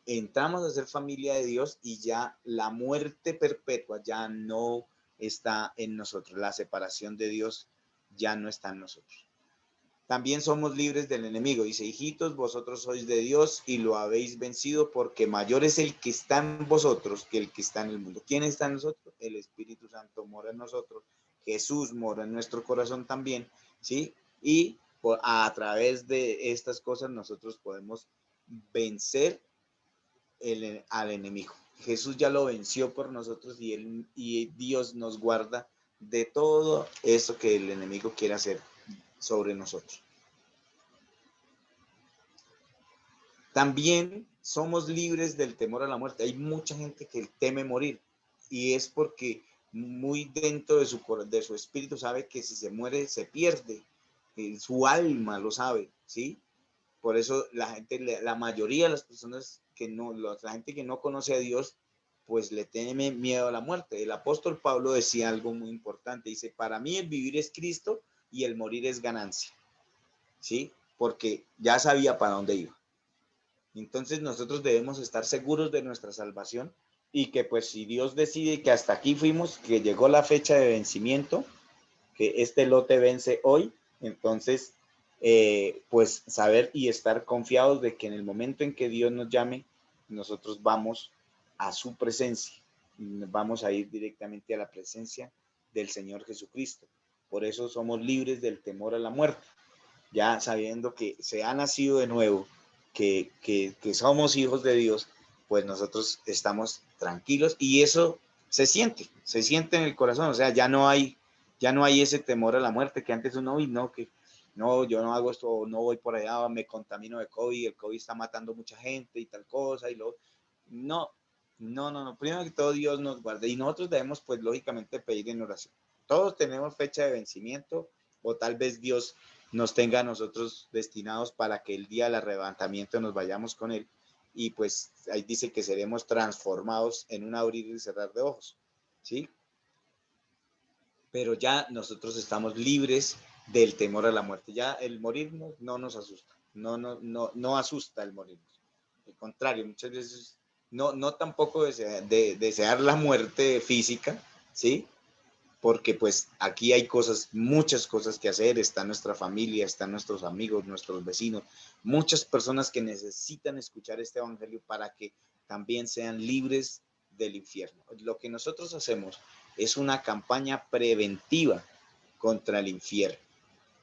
entramos a ser familia de Dios y ya la muerte perpetua ya no está en nosotros. La separación de Dios ya no está en nosotros. También somos libres del enemigo. Dice, hijitos, vosotros sois de Dios y lo habéis vencido porque mayor es el que está en vosotros que el que está en el mundo. ¿Quién está en nosotros? El Espíritu Santo mora en nosotros. Jesús mora en nuestro corazón también, ¿sí? Y a través de estas cosas nosotros podemos vencer al enemigo. Jesús ya lo venció por nosotros y Dios nos guarda de todo eso que el enemigo quiere hacer sobre nosotros. También somos libres del temor a la muerte. Hay mucha gente que teme morir y es porque muy dentro de su espíritu sabe que si se muere se pierde. Su alma lo sabe, ¿sí? Por eso la mayoría de las personas la gente que no conoce a Dios, pues le teme miedo a la muerte. El apóstol Pablo decía algo muy importante. Dice, para mí el vivir es Cristo y el morir es ganancia, ¿sí? Porque ya sabía para dónde iba. Entonces nosotros debemos estar seguros de nuestra salvación y que pues si Dios decide que hasta aquí fuimos, que llegó la fecha de vencimiento, que este lote vence hoy, entonces pues saber y estar confiados de que en el momento en que Dios nos llame, nosotros vamos a su presencia, vamos a ir directamente a la presencia del Señor Jesucristo. Por eso somos libres del temor a la muerte, ya sabiendo que se ha nacido de nuevo, que somos hijos de Dios, pues nosotros estamos tranquilos y eso se siente en el corazón, o sea, ya no hay ese temor a la muerte que antes uno, no, que no, yo no hago esto, no voy por allá, me contamino de COVID, el COVID está matando mucha gente y tal cosa, y luego, no, no, primero que todo Dios nos guarde, y nosotros debemos, pues, lógicamente pedir en oración. Todos tenemos fecha de vencimiento, o tal vez Dios nos tenga a nosotros destinados para que el día del arrebatamiento nos vayamos con Él, y pues ahí dice que seremos transformados en un abrir y cerrar de ojos, ¿sí? Pero ya nosotros estamos libres del temor a la muerte. Ya el morirnos no nos asusta, no asusta el morirnos. Al contrario, muchas veces no tampoco desear la muerte física, ¿sí? Porque pues aquí hay cosas, muchas cosas que hacer, está nuestra familia, están nuestros amigos, nuestros vecinos, muchas personas que necesitan escuchar este evangelio para que también sean libres del infierno. Lo que nosotros hacemos es una campaña preventiva contra el infierno,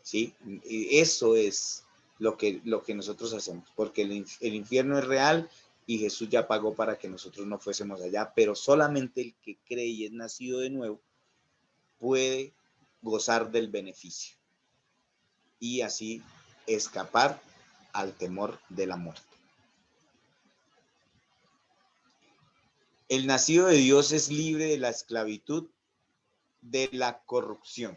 ¿sí? Y eso es lo que nosotros hacemos, porque el infierno es real y Jesús ya pagó para que nosotros no fuésemos allá, pero solamente el que cree y es nacido de nuevo puede gozar del beneficio y así escapar al temor de la muerte. El nacido de Dios es libre de la esclavitud de la corrupción,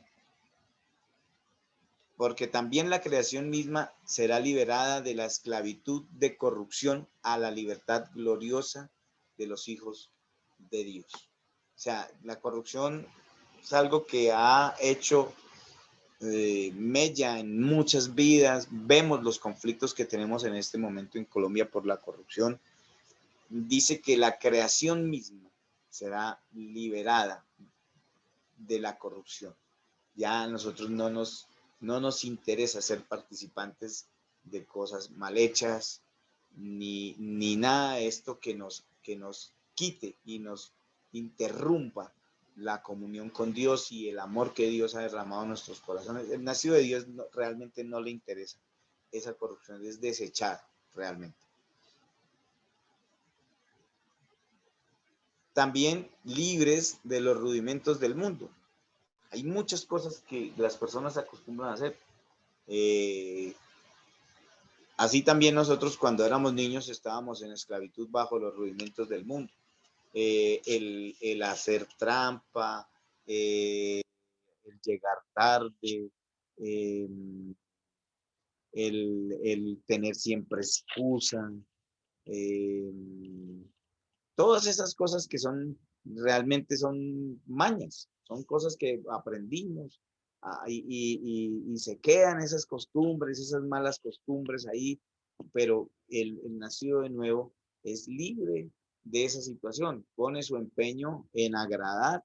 porque también la creación misma será liberada de la esclavitud de corrupción a la libertad gloriosa de los hijos de Dios. O sea, la corrupción es algo que ha hecho mella en muchas vidas. Vemos los conflictos que tenemos en este momento en Colombia por la corrupción. Dice que la creación misma será liberada de la corrupción. Ya a nosotros no nos interesa ser participantes de cosas mal hechas, ni nada de esto que nos quite y nos interrumpa la comunión con Dios y el amor que Dios ha derramado en nuestros corazones. El nacido de Dios realmente no le interesa esa corrupción, es desechar realmente. También libres de los rudimentos del mundo. Hay muchas cosas que las personas acostumbran a hacer. Así también nosotros cuando éramos niños estábamos en esclavitud bajo los rudimentos del mundo. El hacer trampa, el llegar tarde, eh, el tener siempre excusa, eh, todas esas cosas que son realmente son mañas, son cosas que aprendimos y se quedan esas costumbres, esas malas costumbres ahí, pero el nacido de nuevo es libre de esa situación, pone su empeño en agradar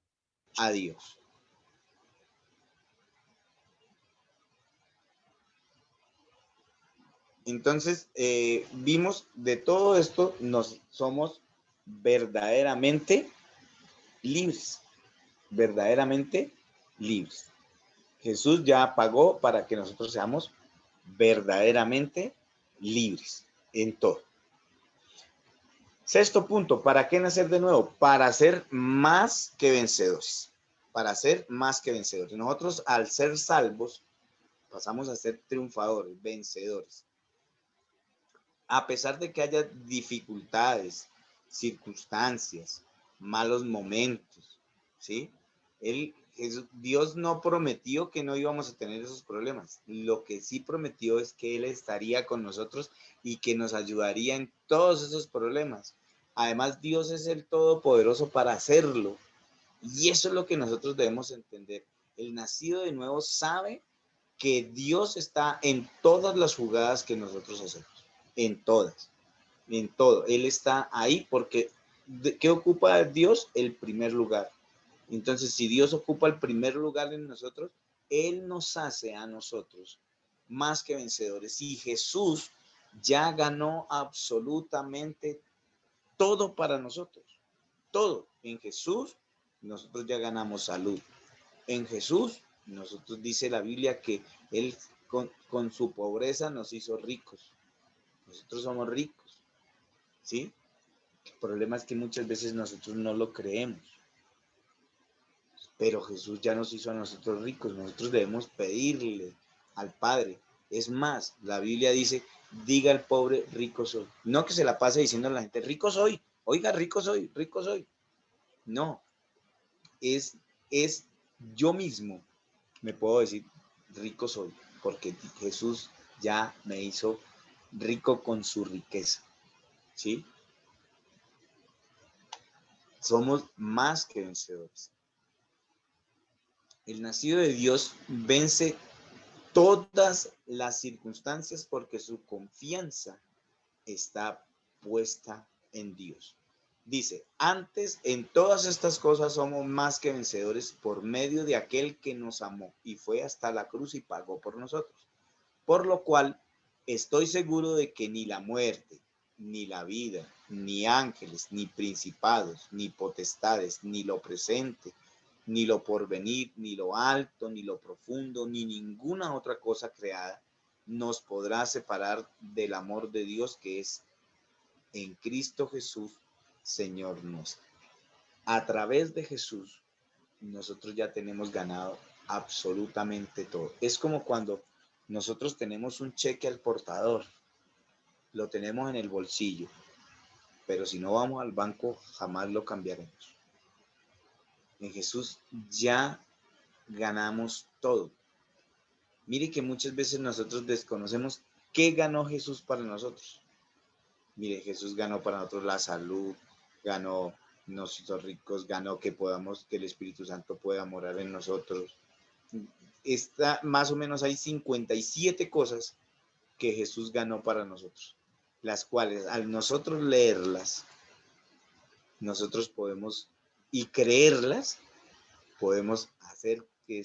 a Dios. Entonces, vimos de todo esto, nos somos verdaderamente libres, verdaderamente libres. Jesús ya pagó para que nosotros seamos verdaderamente libres en todo. Sexto punto, ¿para qué nacer de nuevo? Para ser más que vencedores. Para ser más que vencedores. Nosotros al ser salvos pasamos a ser triunfadores, vencedores. A pesar de que haya dificultades, circunstancias, malos momentos, ¿sí? Dios no prometió que no íbamos a tener esos problemas. Lo que sí prometió es que Él estaría con nosotros y que nos ayudaría en todos esos problemas. Además, Dios es el Todopoderoso para hacerlo. Y eso es lo que nosotros debemos entender. El nacido de nuevo sabe que Dios está en todas las jugadas que nosotros hacemos. En todas, en todo. Él está ahí porque ¿qué ocupa Dios? El primer lugar. Entonces, si Dios ocupa el primer lugar en nosotros, Él nos hace a nosotros más que vencedores. Y Jesús ya ganó absolutamente todo para nosotros. Todo. En Jesús nosotros ya ganamos salud. En Jesús nosotros dice la Biblia que Él con su pobreza nos hizo ricos. Nosotros somos ricos, ¿sí? El problema es que muchas veces nosotros no lo creemos. Pero Jesús ya nos hizo a nosotros ricos. Nosotros debemos pedirle al Padre Es más, la Biblia dice, diga al pobre, rico soy. No que se la pase diciendo a la gente, rico soy, oiga, rico soy, rico soy. No, es yo mismo me puedo decir, rico soy, porque Jesús ya me hizo rico con su riqueza, ¿sí? Somos más que vencedores. El nacido de Dios vence todas las circunstancias porque su confianza está puesta en Dios. Dice, antes en todas estas cosas somos más que vencedores por medio de aquel que nos amó y fue hasta la cruz y pagó por nosotros. Por lo cual estoy seguro de que ni la muerte, ni la vida, ni ángeles, ni principados, ni potestades, ni lo presente, ni lo porvenir, ni lo alto, ni lo profundo, ni ninguna otra cosa creada nos podrá separar del amor de Dios que es en Cristo Jesús, Señor nuestro. A través de Jesús, nosotros ya tenemos ganado absolutamente todo. Es como cuando nosotros tenemos un cheque al portador, lo tenemos en el bolsillo, pero si no vamos al banco, jamás lo cambiaremos. En Jesús ya ganamos todo. Mire que muchas veces nosotros desconocemos qué ganó Jesús para nosotros. Mire, Jesús ganó para nosotros la salud, ganó nos hizo ricos, ganó que podamos, que el Espíritu Santo pueda morar en nosotros. Está más o menos hay 57 cosas que Jesús ganó para nosotros, las cuales al nosotros leerlas, nosotros podemos y creerlas, podemos hacer que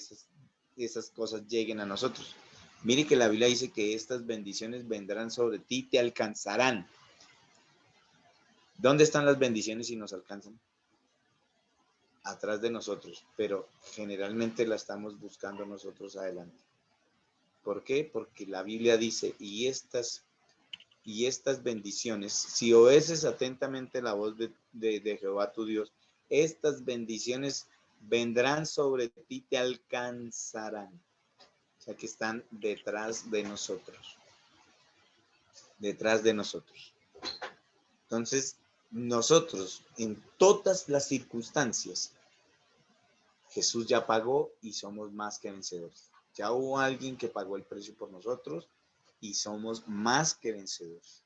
esas cosas lleguen a nosotros. Mire que la Biblia dice que estas bendiciones vendrán sobre ti, te alcanzarán. ¿Dónde están las bendiciones si nos alcanzan? Atrás de nosotros, pero generalmente la estamos buscando nosotros adelante. ¿Por qué? Porque la Biblia dice, y estas bendiciones, si obedeces atentamente la voz de Jehová tu Dios, estas bendiciones vendrán sobre ti, te alcanzarán. O sea que están detrás de nosotros. Detrás de nosotros. Entonces, nosotros, en todas las circunstancias, Jesús ya pagó y somos más que vencedores. Ya hubo alguien que pagó el precio por nosotros y somos más que vencedores.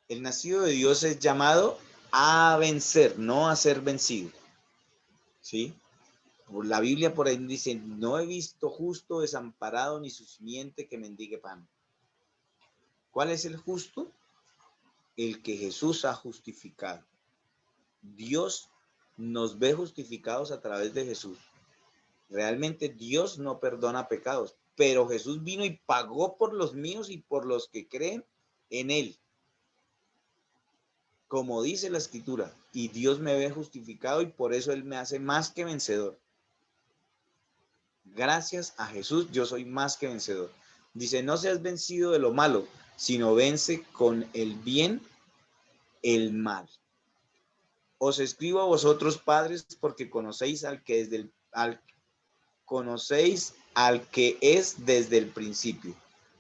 El nacido de Dios es llamado a vencer, no a ser vencido. ¿Sí? La Biblia por ahí dice, no he visto justo desamparado ni su simiente que mendigue pan. ¿Cuál es el justo? El que Jesús ha justificado. Dios nos ve justificados a través de Jesús. Realmente Dios no perdona pecados, pero Jesús vino y pagó por los míos y por los que creen en Él. Como dice la Escritura, y Dios me ve justificado y por eso Él me hace más que vencedor. Gracias a Jesús yo soy más que vencedor. Dice, no seas vencido de lo malo, sino vence con el bien el mal. Os escribo a vosotros, padres, porque conocéis al que es desde el principio.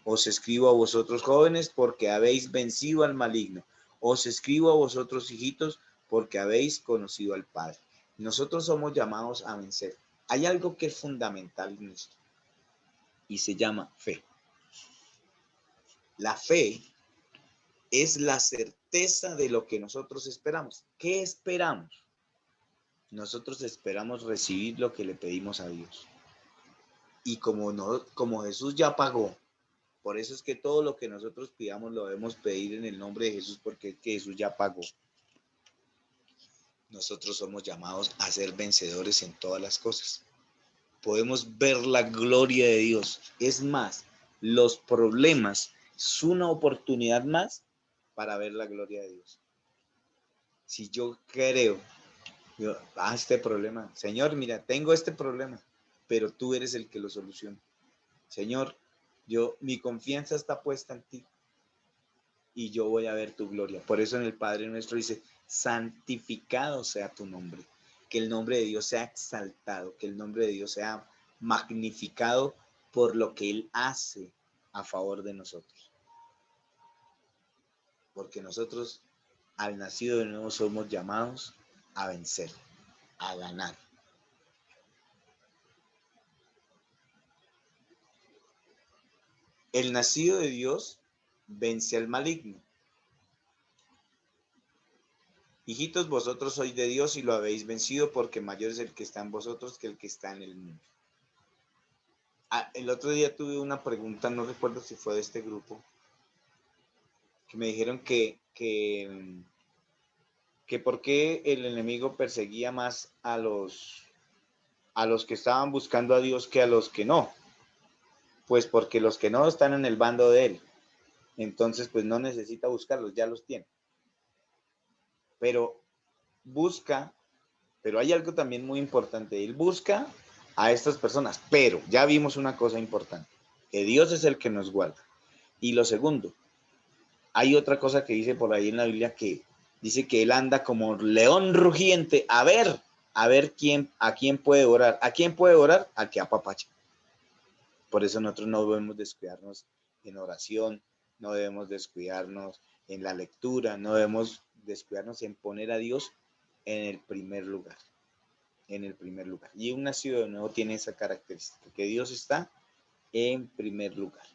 Os escribo a vosotros, jóvenes, porque habéis vencido al maligno. Os escribo a vosotros, hijitos, porque habéis conocido al Padre. Nosotros somos llamados a vencer. Hay algo que es fundamental en esto y se llama fe. La fe es la certeza de lo que nosotros esperamos. ¿Qué esperamos? Nosotros esperamos recibir lo que le pedimos a Dios. Y como Jesús ya pagó, por eso es que todo lo que nosotros pidamos lo debemos pedir en el nombre de Jesús, porque Jesús ya pagó. Nosotros somos llamados a ser vencedores en todas las cosas. Podemos ver la gloria de Dios. Es más, los problemas son una oportunidad más para ver la gloria de Dios. Si yo creo, este problema, Señor, mira, tengo este problema, pero tú eres el que lo soluciona. Señor, mi confianza está puesta en ti y yo voy a ver tu gloria. Por eso en el Padre Nuestro dice, santificado sea tu nombre, que el nombre de Dios sea exaltado, que el nombre de Dios sea magnificado por lo que Él hace a favor de nosotros. Porque nosotros, al nacido de nuevo, somos llamados a vencer, a ganar. El nacido de Dios vence al maligno. Hijitos, vosotros sois de Dios y lo habéis vencido, porque mayor es el que está en vosotros que el que está en el mundo. El otro día tuve una pregunta, no recuerdo si fue de este grupo, que me dijeron que por qué el enemigo perseguía más a los que estaban buscando a Dios que a los que no. Pues porque los que no están en el bando de Él. Entonces, pues no necesita buscarlos, ya los tiene. Pero hay algo también muy importante. Él busca a estas personas, pero ya vimos una cosa importante, que Dios es el que nos guarda. Y lo segundo, hay otra cosa que dice por ahí en la Biblia, que dice que Él anda como león rugiente a ver a quién puede orar. ¿A quién puede orar? Al que apapacha. Por eso nosotros no debemos descuidarnos en oración, no debemos descuidarnos en la lectura, no debemos descuidarnos en poner a Dios en el primer lugar. En el primer lugar. Y un nacido de nuevo tiene esa característica, que Dios está en primer lugar.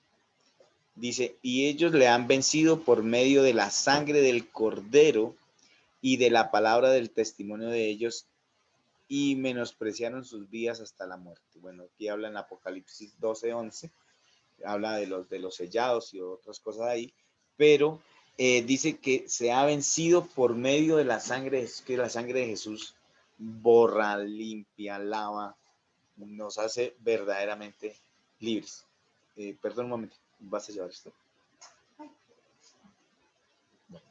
Dice, y ellos le han vencido por medio de la sangre del Cordero y de la palabra del testimonio de ellos, y menospreciaron sus vidas hasta la muerte. Bueno, aquí habla en Apocalipsis 12:11, habla de los sellados y otras cosas ahí, pero dice que se ha vencido por medio de la sangre, que la sangre de Jesús borra, limpia, lava, nos hace verdaderamente libres. Perdón un momento, ¿vas a llevar esto? Bueno.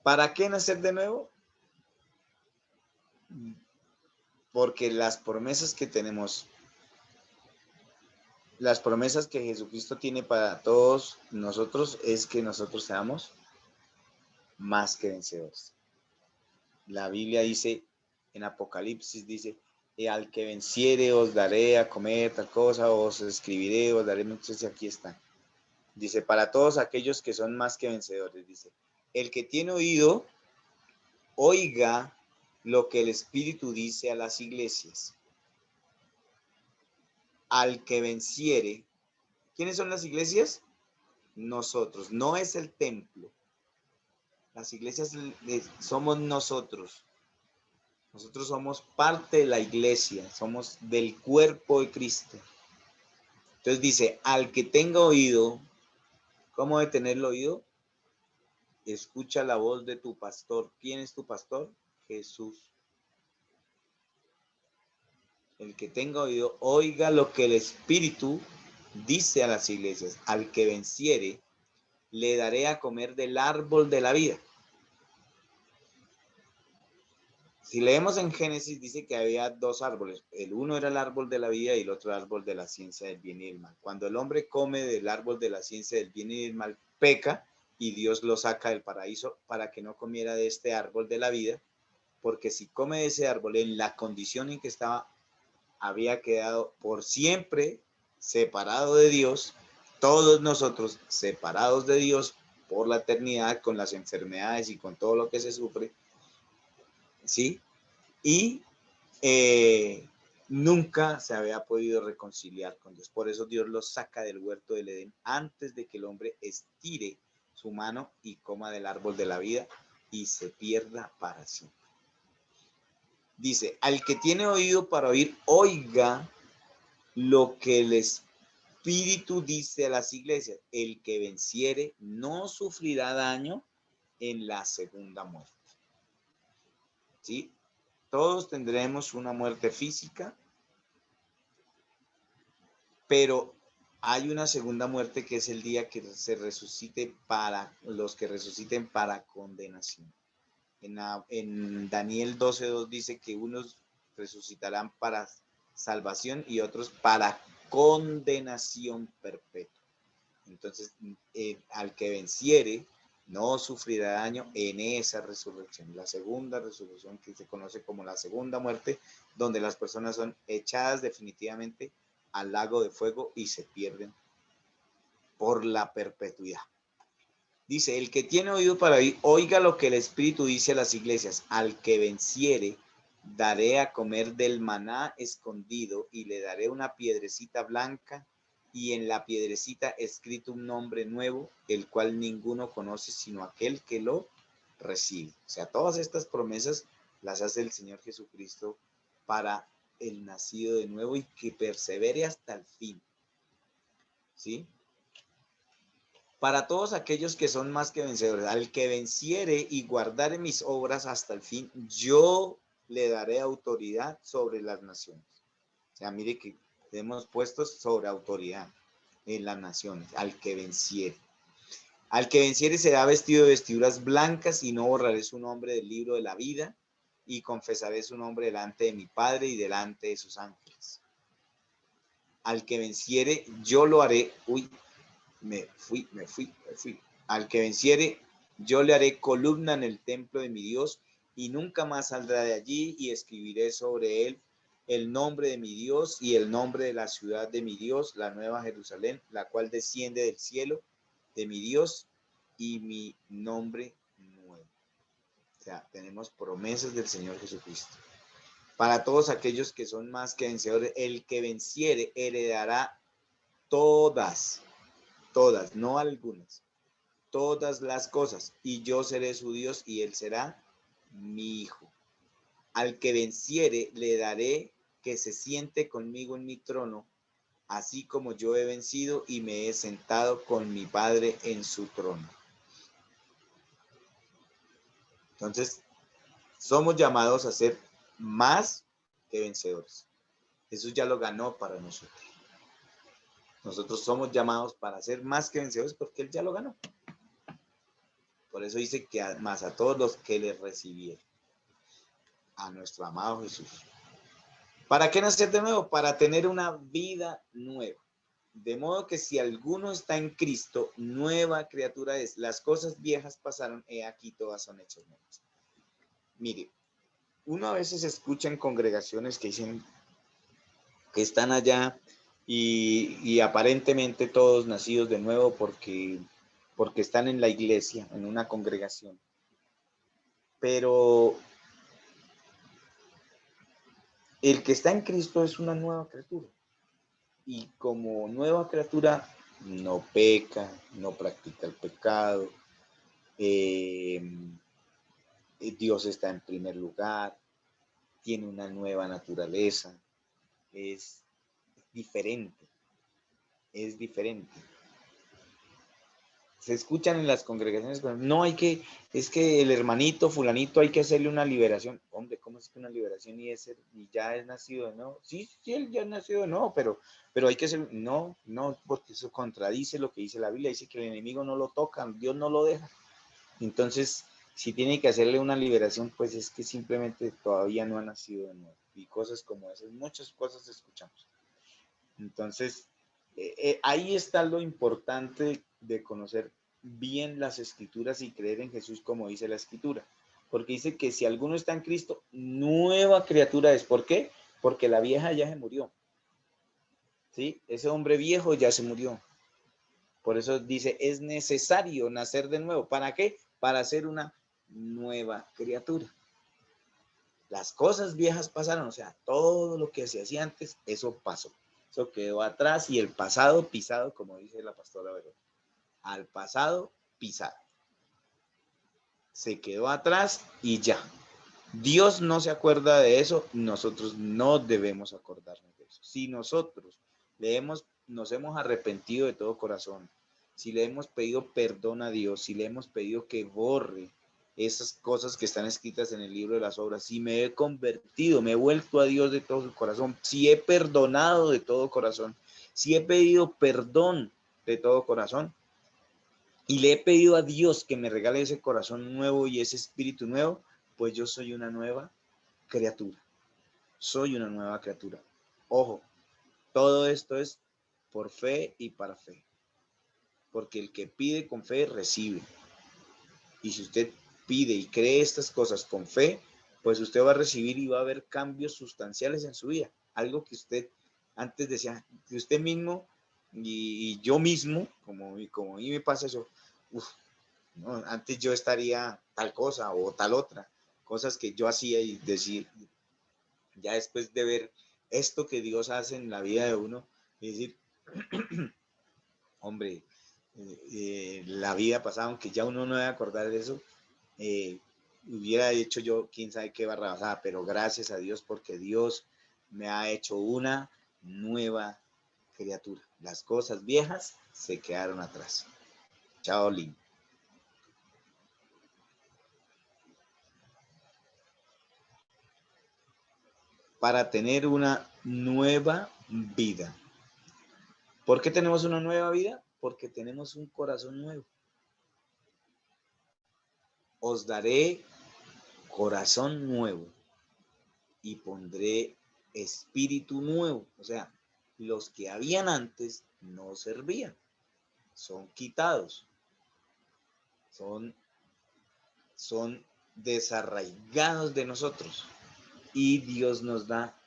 ¿Para qué nacer de nuevo? Porque las promesas que tenemos, las promesas que Jesucristo tiene para todos nosotros es que nosotros seamos más que vencedores. La Biblia dice, en Apocalipsis dice, al que venciere os daré a comer tal cosa, os escribiré, os daré muchas, y aquí están. Dice, para todos aquellos que son más que vencedores, dice, el que tiene oído, oiga lo que el Espíritu dice a las iglesias. Al que venciere, ¿quiénes son las iglesias? Nosotros, no es el templo. Las iglesias somos nosotros. Nosotros somos parte de la iglesia, somos del cuerpo de Cristo. Entonces dice, al que tenga oído, ¿cómo debe tener el oído? Escucha la voz de tu pastor. ¿Quién es tu pastor? Jesús. El que tenga oído, oiga lo que el Espíritu dice a las iglesias. Al que venciere, le daré a comer del árbol de la vida. Si leemos en Génesis, dice que había dos árboles. El uno era el árbol de la vida y el otro el árbol de la ciencia del bien y del mal. Cuando el hombre come del árbol de la ciencia del bien y del mal, peca, y Dios lo saca del paraíso para que no comiera de este árbol de la vida, porque si come de ese árbol, en la condición en que estaba, había quedado por siempre separado de Dios, todos nosotros separados de Dios por la eternidad, con las enfermedades y con todo lo que se sufre, ¿sí? Y nunca se había podido reconciliar con Dios. Por eso Dios los saca del huerto del Edén antes de que el hombre estire su mano y coma del árbol de la vida y se pierda para siempre. Dice, al que tiene oído para oír, oiga lo que el Espíritu dice a las iglesias. El que venciere no sufrirá daño en la segunda muerte. ¿Sí? Todos tendremos una muerte física, pero hay una segunda muerte que es el día que se resucite para los que resuciten para condenación. En Daniel 12:2 dice que unos resucitarán para salvación y otros para condenación perpetua. Entonces, al que venciere, no sufrirá daño en esa resurrección, la segunda resurrección que se conoce como la segunda muerte, donde las personas son echadas definitivamente al lago de fuego y se pierden por la perpetuidad. Dice, el que tiene oído para oír, oiga lo que el Espíritu dice a las iglesias. Al que venciere, daré a comer del maná escondido y le daré una piedrecita blanca y en la piedrecita escrito un nombre nuevo, el cual ninguno conoce sino aquel que lo recibe. O sea, todas estas promesas las hace el Señor Jesucristo para el nacido de nuevo y que persevere hasta el fin. ¿Sí? Para todos aquellos que son más que vencedores, al que venciere y guardare mis obras hasta el fin, yo le daré autoridad sobre las naciones. O sea, mire que hemos puesto sobre autoridad en las naciones, al que venciere. Al que venciere será vestido de vestiduras blancas y no borraré su nombre del libro de la vida y confesaré su nombre delante de mi Padre y delante de sus ángeles. Al que venciere, yo lo haré. Me fui. Al que venciere, yo le haré columna en el templo de mi Dios y nunca más saldrá de allí y escribiré sobre él el nombre de mi Dios y el nombre de la ciudad de mi Dios, la nueva Jerusalén, la cual desciende del cielo de mi Dios y mi nombre nuevo. O sea, tenemos promesas del Señor Jesucristo. Para todos aquellos que son más que vencedores, el que venciere heredará todas, no algunas, todas las cosas, y yo seré su Dios y él será mi hijo. Al que venciere le daré que se siente conmigo en mi trono, así como yo he vencido y me he sentado con mi Padre en su trono. Entonces, somos llamados a ser más que vencedores. Jesús ya lo ganó para nosotros. Nosotros somos llamados para ser más que vencedores porque Él ya lo ganó. Por eso dice que más a todos los que le recibieron, a nuestro amado Jesús. ¿Para qué nacer de nuevo? Para tener una vida nueva. De modo que si alguno está en Cristo, nueva criatura es. Las cosas viejas pasaron, he aquí todas son hechas nuevas. Mire, uno a veces escucha en congregaciones que dicen que están allá y aparentemente todos nacidos de nuevo porque están en la iglesia, en una congregación. Pero el que está en Cristo es una nueva criatura. Y como nueva criatura no peca, no practica el pecado, Dios está en primer lugar, tiene una nueva naturaleza, es diferente, es diferente. Se escuchan en las congregaciones, no hay que, es que el hermanito fulanito hay que hacerle una liberación. Hombre, ¿cómo es que una liberación y ya es nacido de nuevo? Sí, él ya es nacido de nuevo, pero hay que hacer, no, porque eso contradice lo que dice la Biblia, dice que el enemigo no lo toca, Dios no lo deja. Entonces, si tiene que hacerle una liberación, pues es que simplemente todavía no ha nacido de nuevo. Y cosas como esas, muchas cosas escuchamos. Entonces, ahí está lo importante de conocer bien las escrituras y creer en Jesús como dice la escritura. Porque dice que si alguno está en Cristo, nueva criatura es. ¿Por qué? Porque la vieja ya se murió. ¿Sí? Ese hombre viejo ya se murió. Por eso dice, es necesario nacer de nuevo. ¿Para qué? Para ser una nueva criatura. Las cosas viejas pasaron, o sea, todo lo que se hacía antes, eso pasó. Eso quedó atrás y el pasado pisado, como dice la pastora Verón. Al pasado pisado. Se quedó atrás y ya. Dios no se acuerda de eso, nosotros no debemos acordarnos de eso. Si nosotros nos hemos arrepentido de todo corazón, si le hemos pedido perdón a Dios, si le hemos pedido que borre esas cosas que están escritas en el libro de las obras, si me he convertido, me he vuelto a Dios de todo corazón, si he perdonado de todo corazón, si he pedido perdón de todo corazón y le he pedido a Dios que me regale ese corazón nuevo y ese espíritu nuevo, pues yo soy una nueva criatura. Soy una nueva criatura. Ojo, todo esto es por fe y para fe. Porque el que pide con fe recibe. Y si usted pide y cree estas cosas con fe, pues usted va a recibir y va a ver cambios sustanciales en su vida. Algo que usted antes decía, que usted mismo y yo mismo, como a mí me pasa eso, ¿no? Antes yo estaría tal cosa o tal otra, cosas que yo hacía y decir, ya después de ver esto que Dios hace en la vida de uno, y decir, hombre, la vida pasada, aunque ya uno no debe acordar de eso, hubiera hecho yo quién sabe qué barrabasada, pero gracias a Dios porque Dios me ha hecho una nueva criatura. Las cosas viejas se quedaron atrás. Chao, Lin. Para tener una nueva vida. ¿Por qué tenemos una nueva vida? Porque tenemos un corazón nuevo. Os daré corazón nuevo y pondré espíritu nuevo. O sea, los que habían antes no servían. Son quitados. Son desarraigados de nosotros. Y Dios nos da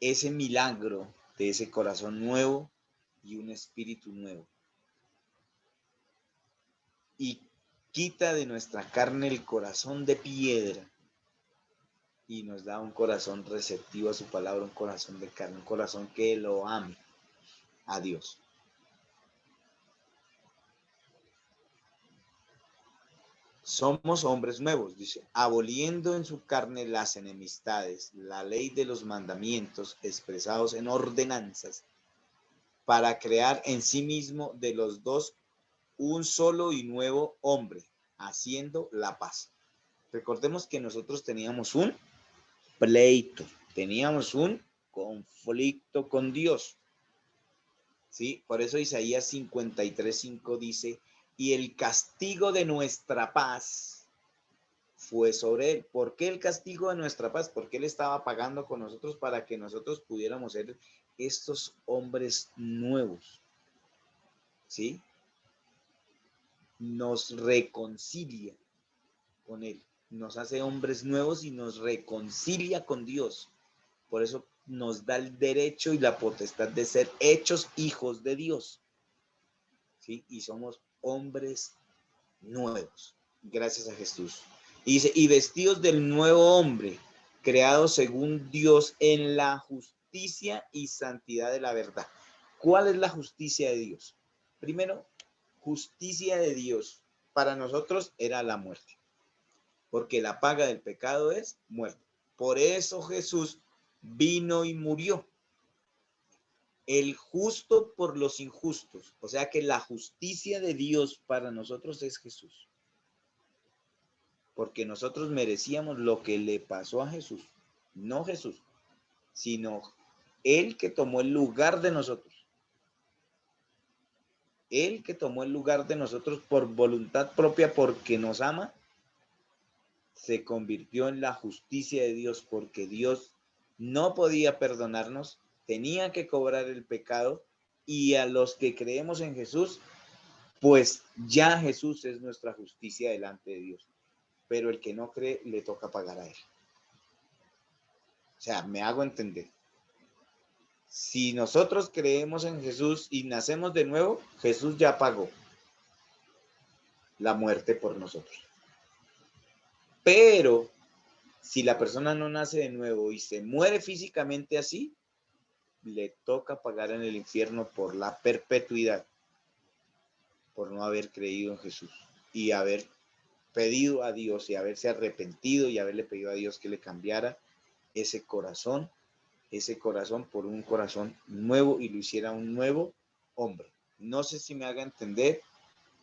ese milagro de ese corazón nuevo y un espíritu nuevo. Y quita de nuestra carne el corazón de piedra y nos da un corazón receptivo a su palabra, un corazón de carne, un corazón que lo ame a Dios. Somos hombres nuevos, dice, aboliendo en su carne las enemistades, la ley de los mandamientos expresados en ordenanzas, para crear en sí mismo de los dos un solo y nuevo hombre, haciendo la paz. Recordemos que nosotros teníamos un pleito, teníamos un conflicto con Dios. ¿Sí? Por eso Isaías 53:5 dice, y el castigo de nuestra paz fue sobre él. ¿Por qué el castigo de nuestra paz? Porque él estaba pagando con nosotros para que nosotros pudiéramos ser estos hombres nuevos. ¿Sí? Nos reconcilia con él, nos hace hombres nuevos y nos reconcilia con Dios. Por eso nos da el derecho y la potestad de ser hechos hijos de Dios. ¿Sí? Y somos hombres nuevos, gracias a Jesús. Y dice, y vestidos del nuevo hombre, creado según Dios en la justicia y santidad de la verdad. ¿Cuál es la justicia de Dios? Primero, justicia de Dios para nosotros era la muerte, porque la paga del pecado es muerte. Por eso Jesús vino y murió. El justo por los injustos. O sea que la justicia de Dios para nosotros es Jesús. Porque nosotros merecíamos lo que le pasó a Jesús. No Jesús, sino Él que tomó el lugar de nosotros. Él que tomó el lugar de nosotros por voluntad propia, porque nos ama, se convirtió en la justicia de Dios, porque Dios no podía perdonarnos, tenía que cobrar el pecado, y a los que creemos en Jesús, pues ya Jesús es nuestra justicia delante de Dios. Pero el que no cree, le toca pagar a él. O sea, me hago entender. Si nosotros creemos en Jesús y nacemos de nuevo, Jesús ya pagó la muerte por nosotros. Pero si la persona no nace de nuevo y se muere físicamente así, le toca pagar en el infierno por la perpetuidad, por no haber creído en Jesús y haber pedido a Dios y haberse arrepentido y haberle pedido a Dios que le cambiara ese corazón por un corazón nuevo y lo hiciera un nuevo hombre. No sé si me haga entender.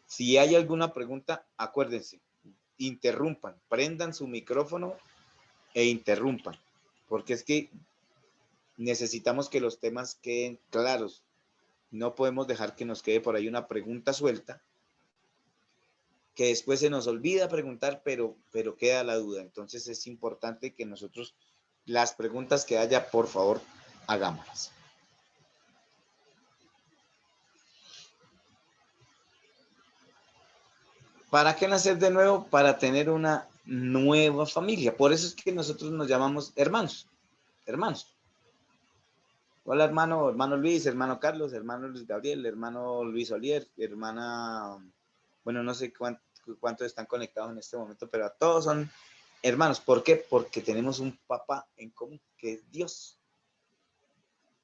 Si hay alguna pregunta, acuérdense, interrumpan, prendan su micrófono e interrumpan, porque es que necesitamos que los temas queden claros. No podemos dejar que nos quede por ahí una pregunta suelta, que después se nos olvida preguntar, pero queda la duda. Entonces es importante que nosotros, las preguntas que haya, por favor, hagámoslas. ¿Para qué nacer de nuevo? Para tener una nueva familia. Por eso es que nosotros nos llamamos hermanos. Hermanos. Hola hermano, hermano Luis, hermano Carlos, hermano Luis Gabriel, hermano Luis Olier, hermana, bueno, no sé cuántos están conectados en este momento, pero a todos son hermanos. ¿Por qué? Porque tenemos un papá en común, que es Dios.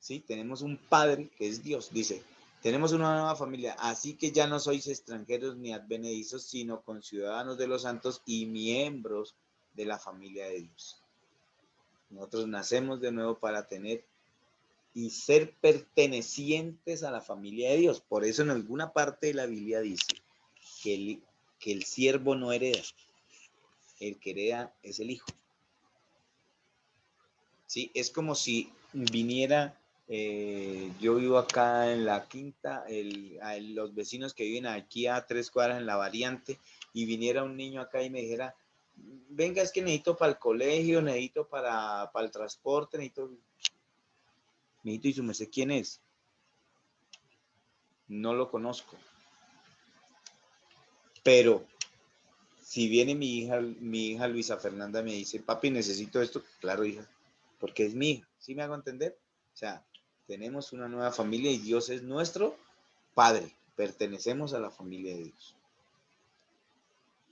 ¿Sí? Tenemos un padre que es Dios, dice. Tenemos una nueva familia, así que ya no sois extranjeros ni advenedizos, sino conciudadanos de los santos y miembros de la familia de Dios. Nosotros nacemos de nuevo para tener y ser pertenecientes a la familia de Dios. Por eso en alguna parte de la Biblia dice que el siervo no hereda, el que hereda es el hijo. ¿Sí? Es como si viniera, yo vivo acá en la Quinta, los vecinos que viven aquí a 3 cuadras en la Variante, y viniera un niño acá y me dijera, venga, es que necesito para el colegio, necesito para el transporte, necesito, y su merced, ¿quién es? No lo conozco. Pero si viene mi hija Luisa Fernanda me dice, papi, necesito esto, claro, hija, porque es mi hija. ¿Sí me hago entender? O sea, tenemos una nueva familia y Dios es nuestro Padre. Pertenecemos a la familia de Dios.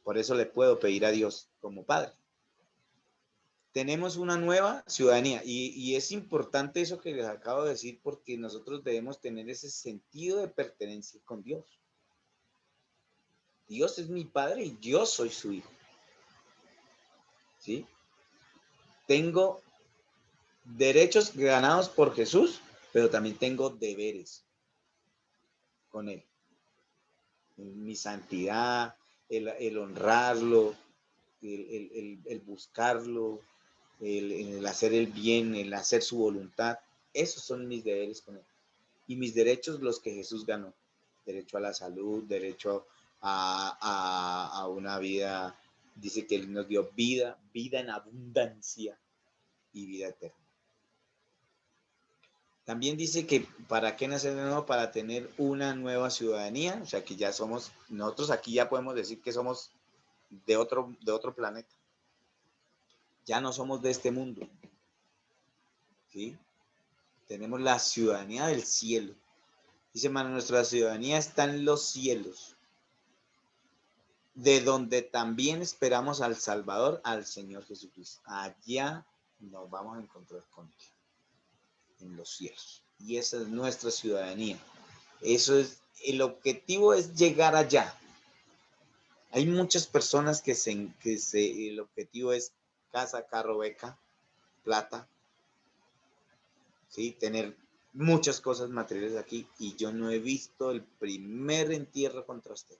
Por eso le puedo pedir a Dios como Padre. Tenemos una nueva ciudadanía y es importante eso que les acabo de decir porque nosotros debemos tener ese sentido de pertenencia con Dios. Dios es mi Padre y yo soy su hijo. ¿Sí? Tengo derechos ganados por Jesús, pero también tengo deberes con Él. Mi santidad, el honrarlo, el buscarlo, el hacer el bien, el hacer su voluntad. Esos son mis deberes con Él. Y mis derechos, los que Jesús ganó. Derecho a la salud, derecho a una vida, dice que Él nos dio vida, vida en abundancia y vida eterna. También dice que para qué nacer de nuevo, para tener una nueva ciudadanía, o sea que ya somos, nosotros aquí ya podemos decir que somos de otro planeta. Ya no somos de este mundo. ¿Sí? Tenemos la ciudadanía del cielo. Dice, hermano, nuestra ciudadanía está en los cielos, de donde también esperamos al Salvador, al Señor Jesucristo. Allá nos vamos a encontrar con Él, en los cielos. Y esa es nuestra ciudadanía. Eso es, el objetivo es llegar allá. Hay muchas personas el objetivo es casa, carro, beca, plata, ¿sí? Tener muchas cosas materiales aquí y yo no he visto el primer entierro contra usted.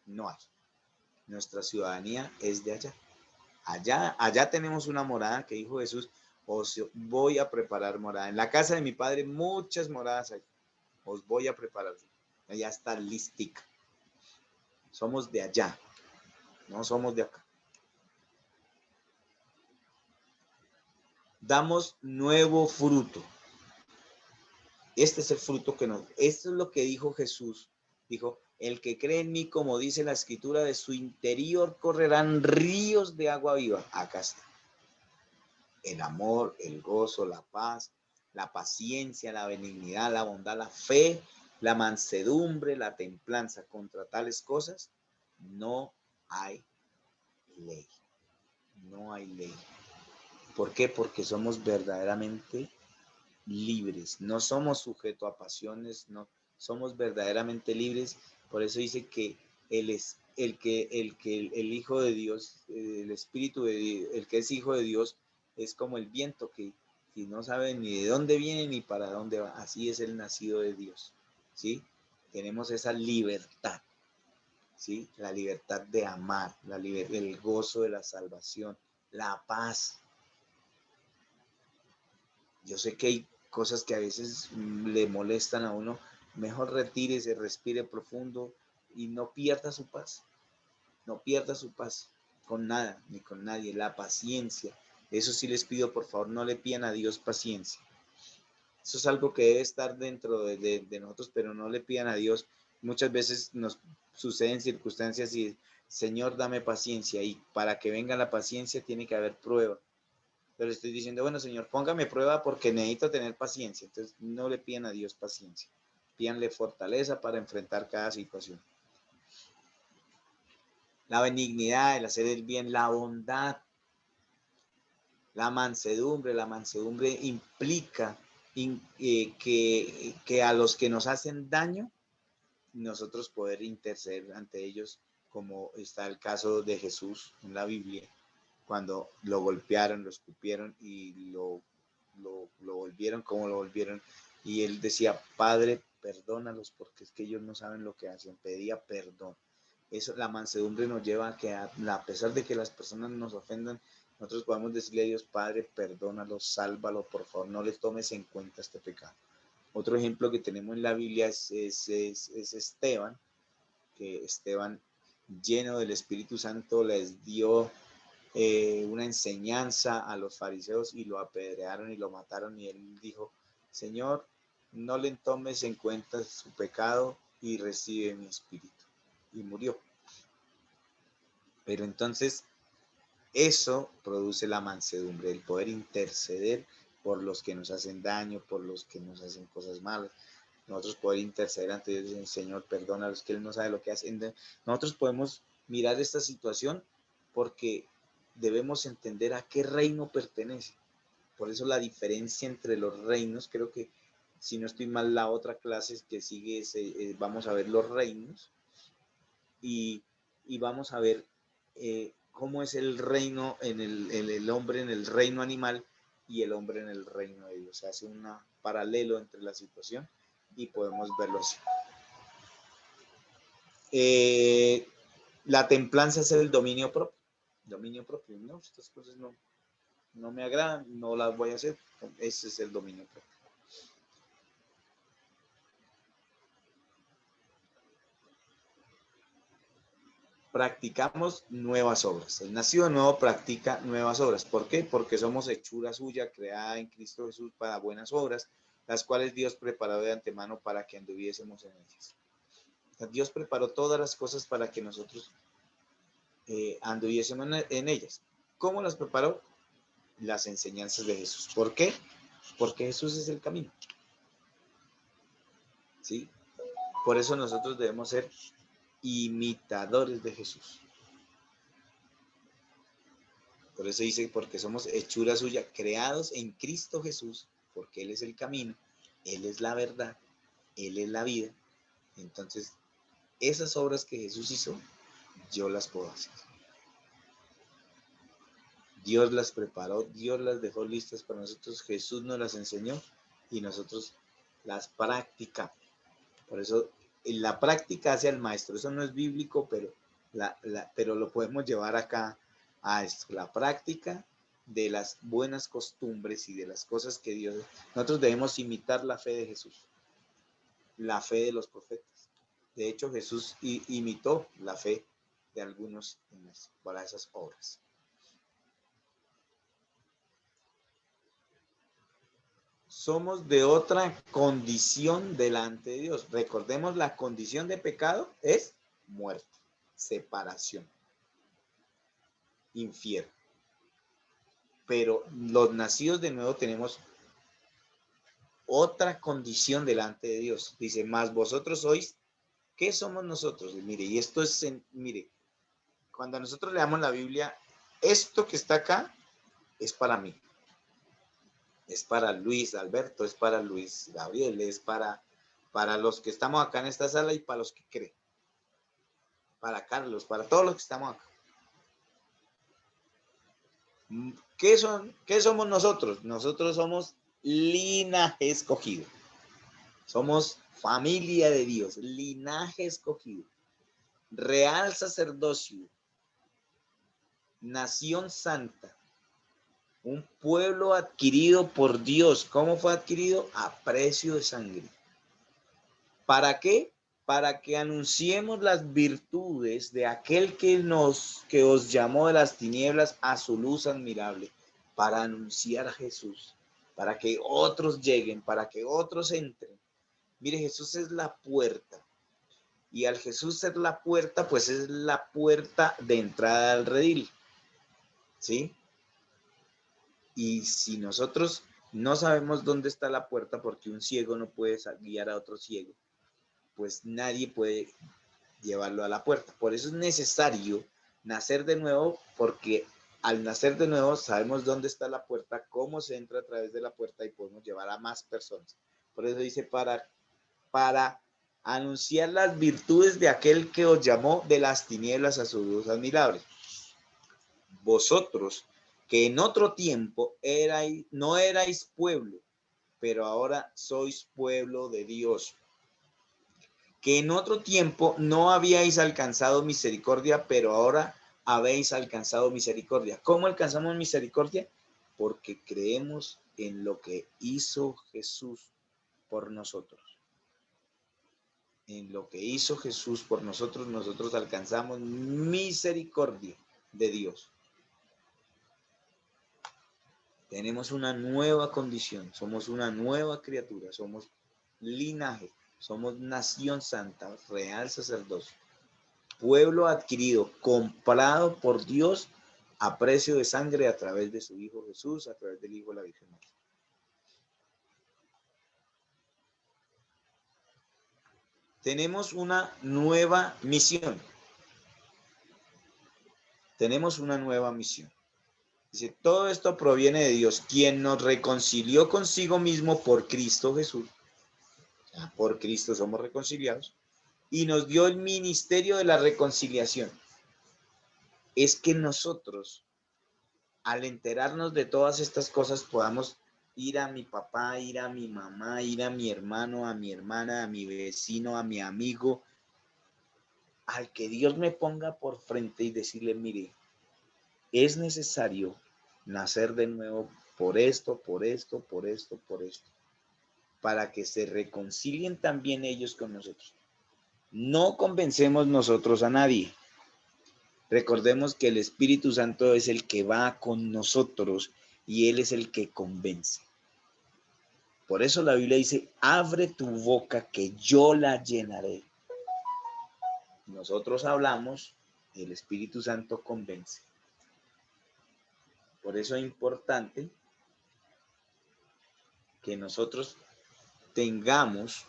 No hay. Nuestra ciudadanía es de allá. Allá tenemos una morada que dijo Jesús, os voy a preparar morada. En la casa de mi padre muchas moradas hay. Os voy a preparar. Allá está listica. Somos de allá, no somos de acá. Damos nuevo fruto. Este es el fruto que nos... Esto es lo que dijo Jesús. Dijo, el que cree en mí, como dice la escritura, de su interior correrán ríos de agua viva. Acá está. El amor, el gozo, la paz, la paciencia, la benignidad, la bondad, la fe, la mansedumbre, la templanza. Contra tales cosas no hay ley. No hay ley. ¿Por qué? Porque somos verdaderamente libres, no somos sujetos a pasiones, no somos verdaderamente libres. Por eso dice que él es el Hijo de Dios, el Espíritu de Dios, el que es Hijo de Dios, es como el viento que no sabe ni de dónde viene ni para dónde va. Así es el nacido de Dios, ¿sí? Tenemos esa libertad, ¿sí? La libertad de amar, el gozo de la salvación, la paz. Yo sé que hay cosas que a veces le molestan a uno. Mejor retírese, respire profundo y no pierda su paz. No pierda su paz con nada ni con nadie. La paciencia. Eso sí les pido, por favor, no le pidan a Dios paciencia. Eso es algo que debe estar dentro de nosotros, pero no le pidan a Dios Muchas veces nos suceden circunstancias y, Señor, dame paciencia, y para que venga la paciencia tiene que haber prueba. Pero estoy diciendo, bueno, Señor, póngame prueba porque necesito tener paciencia. Entonces, no le pidan a Dios paciencia. Pídanle fortaleza para enfrentar cada situación. La benignidad, el hacer el bien, la bondad, la mansedumbre. La mansedumbre implica que a los que nos hacen daño, nosotros poder interceder ante ellos, como está el caso de Jesús en la Biblia, cuando lo golpearon, lo escupieron y lo volvieron como lo volvieron. Y él decía, Padre, perdónalos porque es que ellos no saben lo que hacen. Pedía perdón. Eso, la mansedumbre nos lleva a que a pesar de que las personas nos ofendan, nosotros podemos decirle a Dios, Padre, perdónalo, sálvalo, por favor, no les tomes en cuenta este pecado. Otro ejemplo que tenemos en la Biblia es Esteban, que Esteban, lleno del Espíritu Santo, les dio una enseñanza a los fariseos y lo apedrearon y lo mataron, y él dijo, Señor, no le tomes en cuenta su pecado y recibe mi espíritu. Y murió. Pero entonces eso produce la mansedumbre, el poder interceder por los que nos hacen daño, por los que nos hacen cosas malas. Nosotros poder interceder ante Dios y decir, Señor, perdónalos, que Él no sabe lo que hace. Nosotros podemos mirar esta situación porque debemos entender a qué reino pertenece. Por eso la diferencia entre los reinos, creo que si no estoy mal, la otra clase que sigue vamos a ver los reinos y vamos a ver cómo es el reino en el hombre en el reino animal y el hombre en el reino de Dios. Se hace un paralelo entre la situación y podemos verlo así. La templanza es el dominio propio. Dominio propio, no, estas cosas no me agradan, no las voy a hacer. Ese es el dominio propio. Practicamos nuevas obras. El nacido nuevo practica nuevas obras. ¿Por qué? Porque somos hechura suya, creada en Cristo Jesús para buenas obras, las cuales Dios preparó de antemano para que anduviésemos en ellas. Dios preparó todas las cosas para que nosotros anduviésemos en ellas. ¿Cómo las preparó? Las enseñanzas de Jesús. ¿Por qué? Porque Jesús es el camino. ¿Sí? Por eso nosotros debemos ser imitadores de Jesús. Por eso dice, porque somos hechura suya, creados en Cristo Jesús, porque Él es el camino, Él es la verdad, Él es la vida. Entonces, esas obras que Jesús hizo, yo las puedo hacer. Dios las preparó, Dios las dejó listas para nosotros, Jesús nos las enseñó y nosotros las practicamos. Por eso, en la práctica hacia el maestro, eso no es bíblico, pero lo podemos llevar acá a esto, la práctica de las buenas costumbres y de las cosas que Dios... Nosotros debemos imitar la fe de Jesús, la fe de los profetas. De hecho, Jesús imitó la fe de algunos para esas obras. Somos de otra condición delante de Dios. Recordemos, la condición de pecado es muerte, separación, infierno. Pero los nacidos de nuevo tenemos otra condición delante de Dios. Dice, más vosotros sois, ¿qué somos nosotros? Y mire, y esto es, mire, cuando nosotros leamos la Biblia, esto que está acá es para mí. Es para Luis Alberto, es para Luis Gabriel, es para los que estamos acá en esta sala y para los que creen. Para Carlos, para todos los que estamos acá. ¿Qué somos nosotros? Nosotros somos linaje escogido. Somos familia de Dios, linaje escogido, real sacerdocio, nación santa, un pueblo adquirido por Dios. ¿Cómo fue adquirido? A precio de sangre. ¿Para qué? Para que anunciemos las virtudes de aquel que os llamó de las tinieblas a su luz admirable, para anunciar a Jesús, para que otros lleguen, para que otros entren. Mire, Jesús es la puerta. Y al Jesús ser la puerta, pues es la puerta de entrada al redil, ¿sí? Y si nosotros no sabemos dónde está la puerta, porque un ciego no puede guiar a otro ciego, pues nadie puede llevarlo a la puerta. Por eso es necesario nacer de nuevo, porque al nacer de nuevo sabemos dónde está la puerta, cómo se entra a través de la puerta y podemos llevar a más personas. Por eso dice, para anunciar las virtudes de aquel que os llamó de las tinieblas a su luz admirable. Vosotros, que en otro tiempo no erais pueblo, pero ahora sois pueblo de Dios. Que en otro tiempo no habíais alcanzado misericordia, pero ahora habéis alcanzado misericordia. ¿Cómo alcanzamos misericordia? Porque creemos en lo que hizo Jesús por nosotros. En lo que hizo Jesús por nosotros, nosotros alcanzamos misericordia de Dios. Tenemos una nueva condición, somos una nueva criatura, somos linaje, somos nación santa, real sacerdocio, pueblo adquirido, comprado por Dios a precio de sangre a través de su Hijo Jesús, a través del Hijo de la Virgen María. Tenemos una nueva misión. Tenemos una nueva misión. Dice, todo esto proviene de Dios, quien nos reconcilió consigo mismo por Cristo Jesús. Por Cristo somos reconciliados. Y nos dio el ministerio de la reconciliación. Es que nosotros, al enterarnos de todas estas cosas, podamos ir a mi papá, ir a mi mamá, ir a mi hermano, a mi hermana, a mi vecino, a mi amigo, al que Dios me ponga por frente y decirle, mire, es necesario nacer de nuevo por esto, por esto, por esto, por esto, para que se reconcilien también ellos con nosotros. No convencemos nosotros a nadie. Recordemos que el Espíritu Santo es el que va con nosotros y Él es el que convence. Por eso la Biblia dice, abre tu boca que yo la llenaré. Nosotros hablamos, el Espíritu Santo convence. Por eso es importante que nosotros tengamos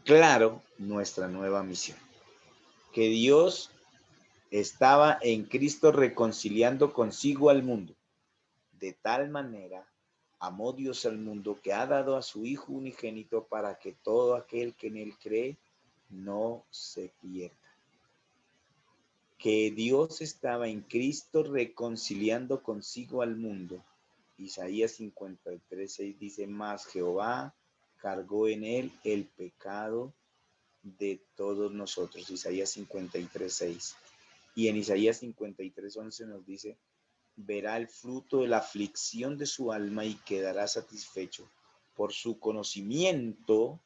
claro nuestra nueva misión. Que Dios estaba en Cristo reconciliando consigo al mundo. De tal manera amó Dios al mundo que ha dado a su Hijo unigénito para que todo aquel que en él cree no se pierda. Que Dios estaba en Cristo reconciliando consigo al mundo. Isaías 53:6 dice, más Jehová cargó en él el pecado de todos nosotros. Isaías 53:6. Y en Isaías 53:11 nos dice, verá el fruto de la aflicción de su alma y quedará satisfecho por su conocimiento,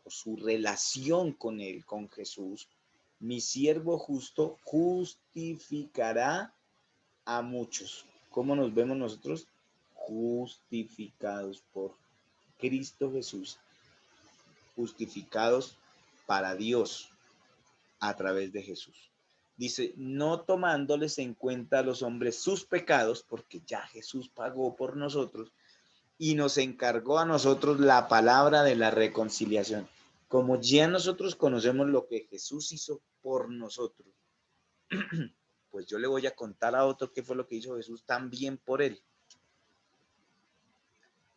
por su relación con él, con Jesús. Mi siervo justo justificará a muchos. ¿Cómo nos vemos nosotros? Justificados por Cristo Jesús, justificados para Dios a través de Jesús. Dice, no tomándoles en cuenta a los hombres sus pecados, porque ya Jesús pagó por nosotros y nos encargó a nosotros la palabra de la reconciliación. Como ya nosotros conocemos lo que Jesús hizo por nosotros, pues yo le voy a contar a otro qué fue lo que hizo Jesús también por él.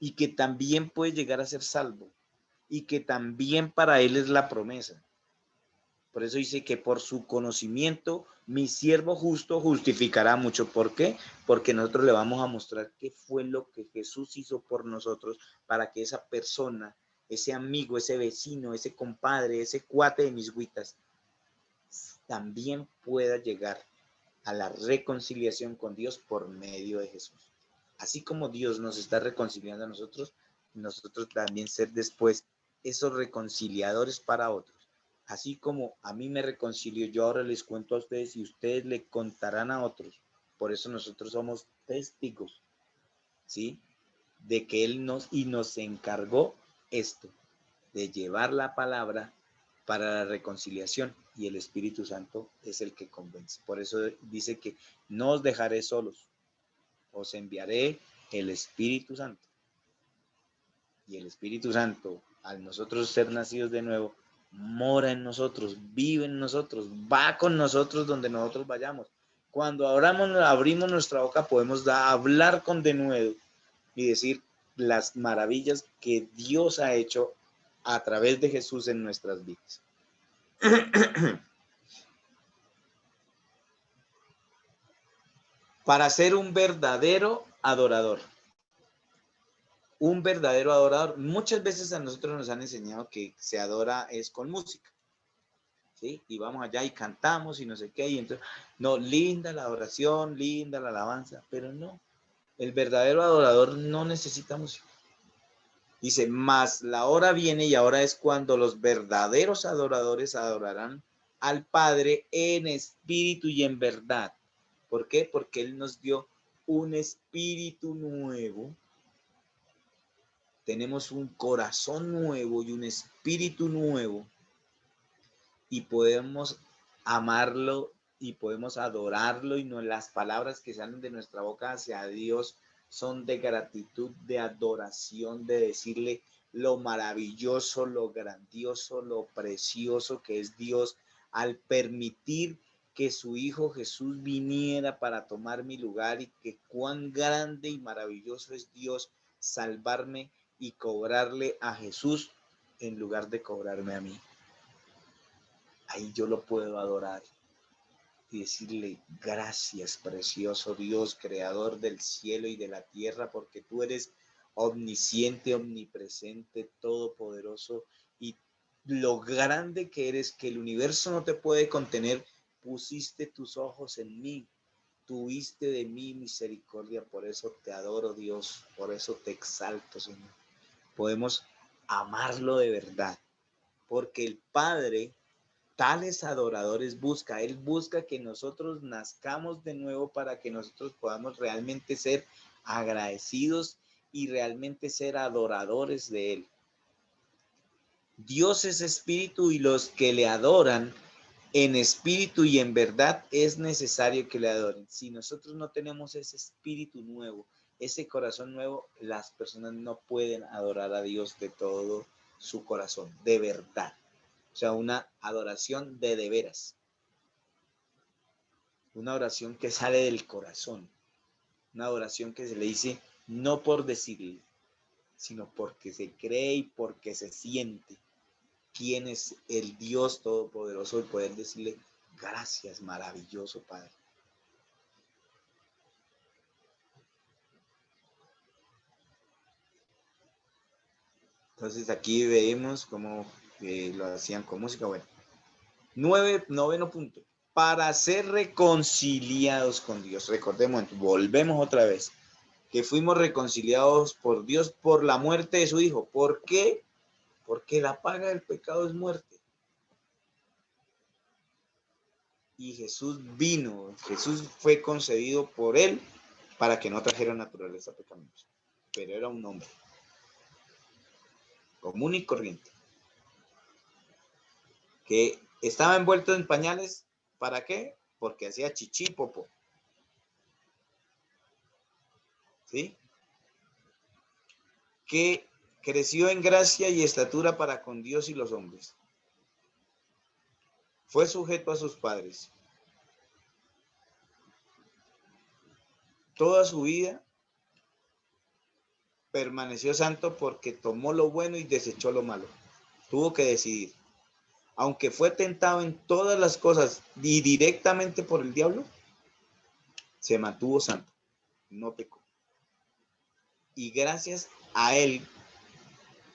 Y que también puede llegar a ser salvo. Y que también para él es la promesa. Por eso dice que por su conocimiento mi siervo justo justificará mucho. ¿Por qué? Porque nosotros le vamos a mostrar qué fue lo que Jesús hizo por nosotros para que esa persona, ese amigo, ese vecino, ese compadre, ese cuate de mis güitas, también pueda llegar a la reconciliación con Dios por medio de Jesús. Así como Dios nos está reconciliando a nosotros, nosotros también ser después esos reconciliadores para otros. Así como a mí me reconcilió, yo ahora les cuento a ustedes y ustedes le contarán a otros. Por eso nosotros somos testigos, ¿sí? De que Él nos encargó esto, de llevar la palabra para la reconciliación, y el Espíritu Santo es el que convence. Por eso dice que no os dejaré solos, os enviaré el Espíritu Santo. Y el Espíritu Santo, al nosotros ser nacidos de nuevo, mora en nosotros, vive en nosotros, va con nosotros donde nosotros vayamos. Cuando abrimos nuestra boca, podemos hablar con denuedo y decir las maravillas que Dios ha hecho a través de Jesús en nuestras vidas. Para ser un verdadero adorador. Un verdadero adorador. Muchas veces a nosotros nos han enseñado que se adora es con música, ¿sí? Y vamos allá y cantamos y no sé qué, y entonces, no, linda la adoración, linda la alabanza, pero no, el verdadero adorador no necesita música. Dice, mas la hora viene y ahora es cuando los verdaderos adoradores adorarán al Padre en espíritu y en verdad. ¿Por qué? Porque Él nos dio un espíritu nuevo. Tenemos un corazón nuevo y un espíritu nuevo. Y podemos amarlo y podemos adorarlo, y no, las palabras que salen de nuestra boca hacia Dios son de gratitud, de adoración, de decirle lo maravilloso, lo grandioso, lo precioso que es Dios al permitir que su Hijo Jesús viniera para tomar mi lugar, y que cuán grande y maravilloso es Dios salvarme y cobrarle a Jesús en lugar de cobrarme a mí. Ahí yo lo puedo adorar y decirle gracias, precioso Dios, creador del cielo y de la tierra, porque tú eres omnisciente, omnipresente, todopoderoso, y lo grande que eres, que el universo no te puede contener. Pusiste tus ojos en mí, tuviste de mí misericordia, por eso te adoro, Dios, por eso te exalto, Señor. Podemos amarlo de verdad, porque el Padre tales adoradores busca. Él busca que nosotros nazcamos de nuevo para que nosotros podamos realmente ser agradecidos y realmente ser adoradores de Él. Dios es espíritu, y los que le adoran en espíritu y en verdad es necesario que le adoren. Si nosotros no tenemos ese espíritu nuevo, ese corazón nuevo, las personas no pueden adorar a Dios de todo su corazón, de verdad. O sea, una adoración de veras. Una oración que sale del corazón. Una oración que se le dice no por decirle, sino porque se cree y porque se siente quién es el Dios Todopoderoso, y poder decirle gracias, maravilloso Padre. Entonces aquí vemos cómo lo hacían con música. Bueno, noveno punto. Para ser reconciliados con Dios. Recordemos, volvemos otra vez, que fuimos reconciliados por Dios por la muerte de su Hijo. ¿Por qué? Porque la paga del pecado es muerte. Y Jesús vino, Jesús fue concebido por Él para que no trajera naturaleza pecaminosa. Pero era un hombre común y corriente, que estaba envuelto en pañales. ¿Para qué? Porque hacía chichi y popó. ¿Sí? Que creció en gracia y estatura para con Dios y los hombres. Fue sujeto a sus padres. Toda su vida permaneció santo porque tomó lo bueno y desechó lo malo. Tuvo que decidir. Aunque fue tentado en todas las cosas y directamente por el diablo, se mantuvo santo, no pecó. Y gracias a él,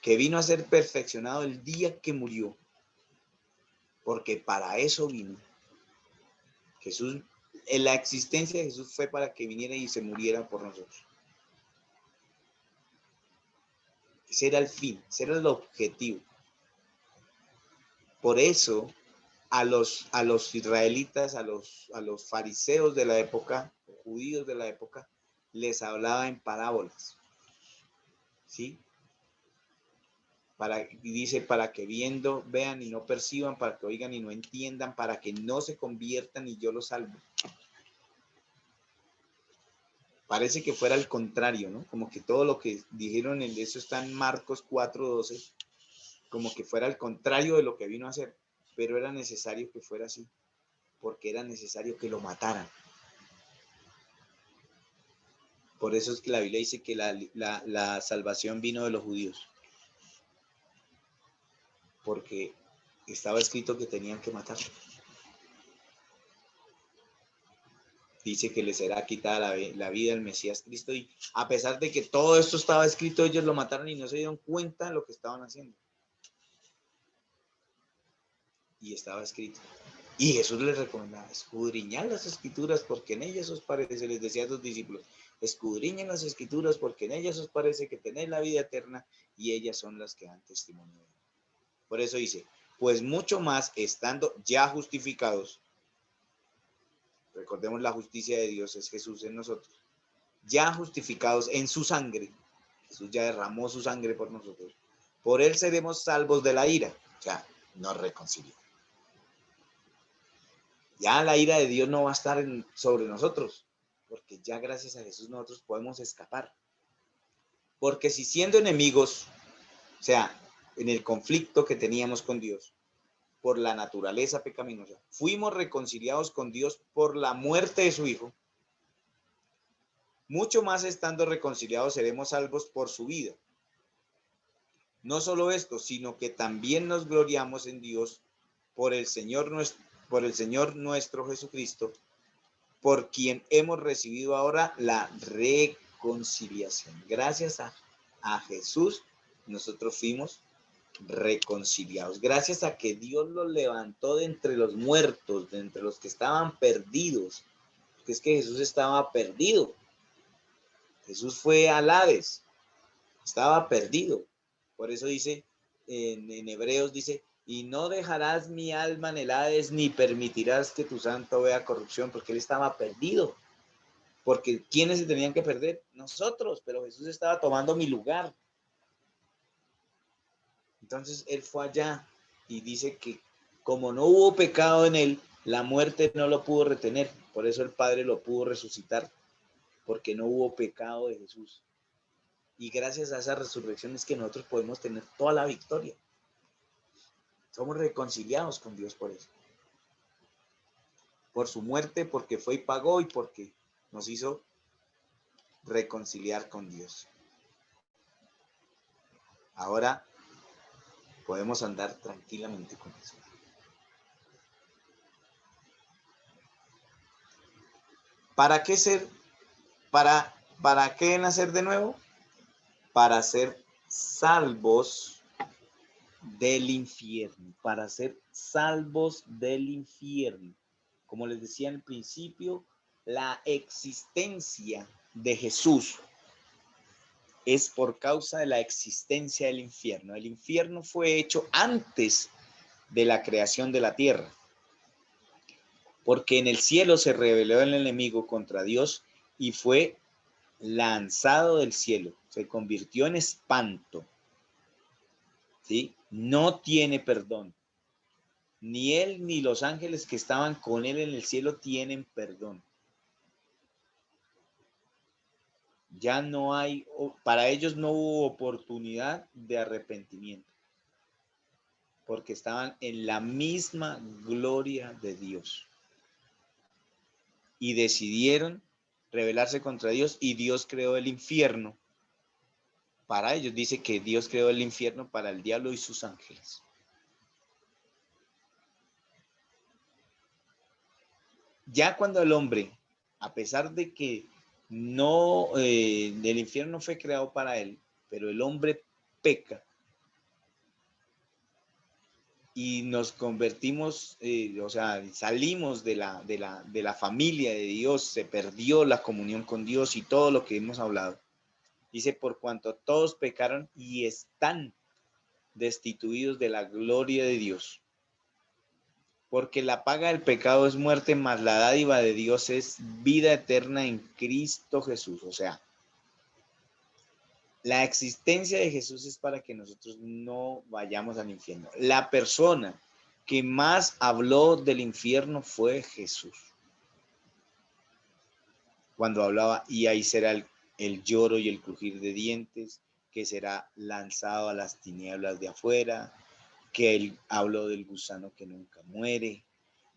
que vino a ser perfeccionado el día que murió, porque para eso vino. Jesús, en la existencia de Jesús fue para que viniera y se muriera por nosotros. Ese era el fin, ese era el objetivo. Por eso a los israelitas, a los fariseos de la época, judíos de la época, les hablaba en parábolas, ¿sí? Y dice, para que viendo, vean y no perciban, para que oigan y no entiendan, para que no se conviertan y yo los salvo. Parece que fuera al contrario, ¿no? Como que todo lo que dijeron, eso está en Marcos 4:12, como que fuera al contrario de lo que vino a hacer, pero era necesario que fuera así, porque era necesario que lo mataran. Por eso es que la Biblia dice que la salvación vino de los judíos, porque estaba escrito que tenían que matarlo. Dice que les será quitada la vida al Mesías Cristo, y a pesar de que todo esto estaba escrito, ellos lo mataron y no se dieron cuenta de lo que estaban haciendo. Y estaba escrito. Y Jesús les recomendaba, escudriñad las escrituras porque en ellas os parece, les decía a sus discípulos, escudriñen las escrituras porque en ellas os parece que tenéis la vida eterna y ellas son las que dan testimonio. Por eso dice, pues mucho más estando ya justificados, recordemos la justicia de Dios es Jesús en nosotros, ya justificados en su sangre, Jesús ya derramó su sangre por nosotros, por él seremos salvos de la ira, o sea, nos reconcilió. Ya la ira de Dios no va a estar sobre nosotros, porque ya gracias a Jesús nosotros podemos escapar. Porque si siendo enemigos, o sea, en el conflicto que teníamos con Dios, por la naturaleza pecaminosa, fuimos reconciliados con Dios por la muerte de su Hijo, mucho más estando reconciliados seremos salvos por su vida. No solo esto, sino que también nos gloriamos en Dios por el Señor nuestro Jesucristo, por quien hemos recibido ahora la reconciliación. Gracias a Jesús, nosotros fuimos reconciliados. Gracias a que Dios los levantó de entre los muertos, de entre los que estaban perdidos. Porque es que Jesús estaba perdido. Jesús fue al Hades. Estaba perdido. Por eso dice, en Hebreos dice, y no dejarás mi alma en el Hades, ni permitirás que tu santo vea corrupción, porque él estaba perdido. Porque ¿quiénes se tenían que perder? Nosotros, pero Jesús estaba tomando mi lugar. Entonces él fue allá y dice que como no hubo pecado en él, la muerte no lo pudo retener. Por eso el Padre lo pudo resucitar, porque no hubo pecado de Jesús. Y gracias a esa resurrección es que nosotros podemos tener toda la victoria. Somos reconciliados con Dios por eso. Por su muerte, porque fue y pagó y porque nos hizo reconciliar con Dios. Ahora podemos andar tranquilamente con eso. ¿Para qué para qué nacer de nuevo? Para ser salvos del infierno, para ser salvos del infierno. Como les decía al principio, la existencia de Jesús es por causa de la existencia del infierno. El infierno fue hecho antes de la creación de la tierra, porque en el cielo se rebeló el enemigo contra Dios y fue lanzado del cielo, se convirtió en espanto, ¿sí? No tiene perdón. Ni él ni los ángeles que estaban con él en el cielo tienen perdón. Ya no hay, para ellos no hubo oportunidad de arrepentimiento, porque estaban en la misma gloria de Dios. Y decidieron rebelarse contra Dios y Dios creó el infierno para ellos. Dice que Dios creó el infierno para el diablo y sus ángeles. Ya cuando el hombre, a pesar de que no, el infierno fue creado para él, pero el hombre peca y nos convertimos, o sea, salimos de la familia de Dios, se perdió la comunión con Dios y todo lo que hemos hablado. Dice, por cuanto todos pecaron y están destituidos de la gloria de Dios. Porque la paga del pecado es muerte, mas la dádiva de Dios es vida eterna en Cristo Jesús. O sea, La existencia de Jesús es para que nosotros no vayamos al infierno. La persona que más habló del infierno fue Jesús. Cuando hablaba, y ahí será el lloro y el crujir de dientes, que será lanzado a las tinieblas de afuera, que él habló del gusano que nunca muere,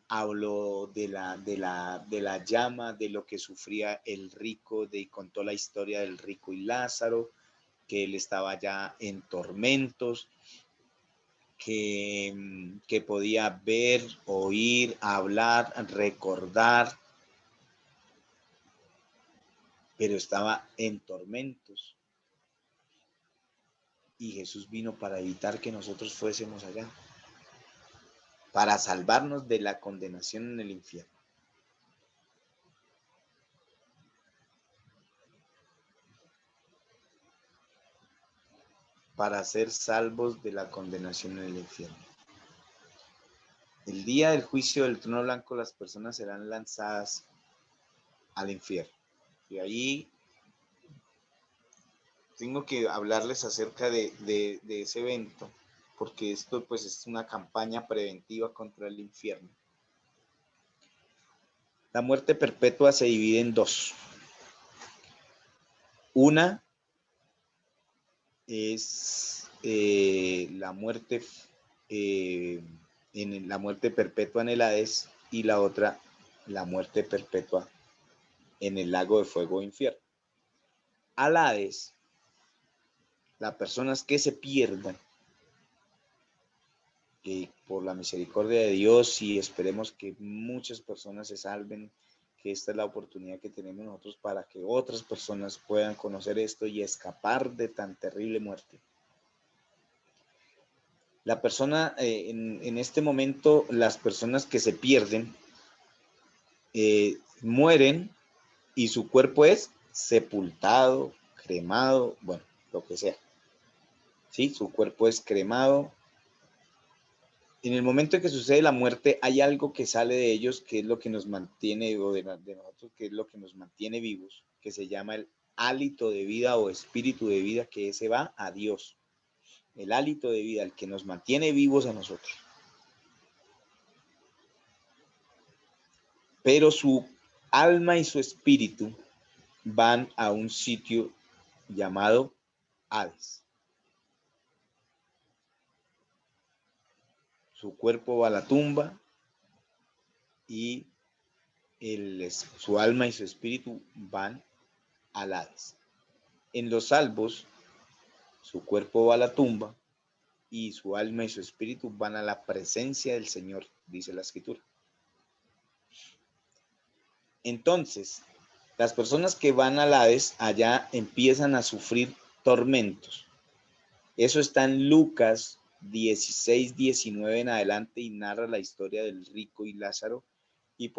habló de la llama, de lo que sufría el rico, contó la historia del rico y Lázaro, que él estaba ya en tormentos, que podía ver, oír, hablar, recordar, pero estaba en tormentos. Y Jesús vino para evitar que nosotros fuésemos allá, para salvarnos de la condenación en el infierno. Para ser salvos de la condenación en el infierno. El día del juicio del trono blanco, las personas serán lanzadas al infierno. Y ahí tengo que hablarles acerca de ese evento, porque esto pues es una campaña preventiva contra el infierno. La muerte perpetua se divide en dos. Una es la muerte en la muerte perpetua en el Hades, y la otra, la muerte perpetua en el lago de fuego infierno. Al Hades, las personas que se pierdan, que por la misericordia de Dios, y esperemos que muchas personas se salven, que esta es la oportunidad que tenemos nosotros para que otras personas puedan conocer esto y escapar de tan terrible muerte. La persona, en este momento, las personas que se pierden, mueren y su cuerpo es sepultado, cremado, bueno, lo que sea. ¿Sí? Su cuerpo es cremado. En el momento en que sucede la muerte, hay algo que sale de ellos, que es lo que nos mantiene, o de nosotros, que es lo que nos mantiene vivos, que se llama el hálito de vida o espíritu de vida, que ese va a Dios. El hálito de vida, el que nos mantiene vivos a nosotros. Pero su alma y su espíritu van a un sitio llamado Hades. Su cuerpo va a la tumba y su alma y su espíritu van al Hades. En los salvos, su cuerpo va a la tumba y su alma y su espíritu van a la presencia del Señor, dice la Escritura. Entonces, las personas que van al Hades, allá empiezan a sufrir tormentos. Eso está en Lucas 16, 19 en adelante, y narra la historia del rico y Lázaro. Y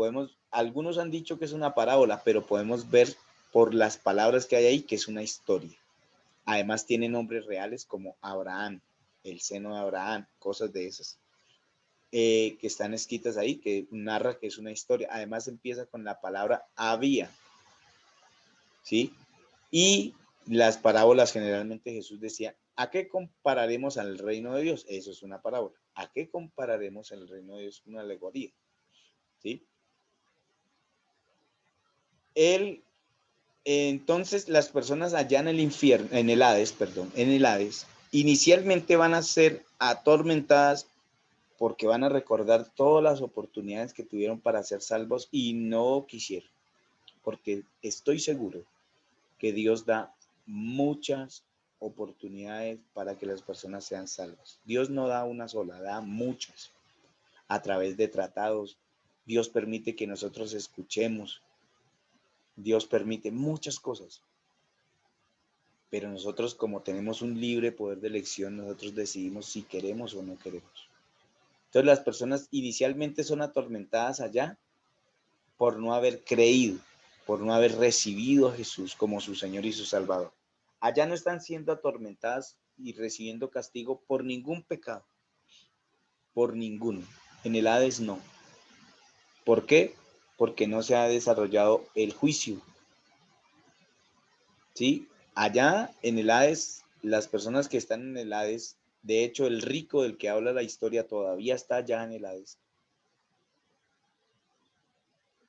algunos han dicho que es una parábola, pero podemos ver por las palabras que hay ahí que es una historia. Además tiene nombres reales como Abraham, el seno de Abraham, cosas de esas, que están escritas ahí, que narra que es una historia. Además empieza con la palabra había, ¿sí? Y las parábolas, generalmente Jesús decía, ¿a qué compararemos al reino de Dios? Eso es una parábola. ¿A qué compararemos el reino de Dios? Una alegoría, ¿sí? Entonces las personas allá en el infierno, en el Hades, inicialmente van a ser atormentadas porque van a recordar todas las oportunidades que tuvieron para ser salvos y no quisieron, porque estoy seguro que Dios da muchas oportunidades para que las personas sean salvas. Dios no da una sola, da muchas. A través de tratados, Dios permite que nosotros escuchemos. Dios permite muchas cosas. Pero nosotros, como tenemos un libre poder de elección, nosotros decidimos si queremos o no queremos. Entonces las personas inicialmente son atormentadas allá por no haber creído, por no haber recibido a Jesús como su Señor y su Salvador. Allá no están siendo atormentadas y recibiendo castigo por ningún pecado, por ninguno. En el Hades no. ¿Por qué? Porque no se ha desarrollado el juicio. ¿Sí? Allá en el Hades, las personas que están en el Hades, de hecho el rico del que habla la historia todavía está allá en el Hades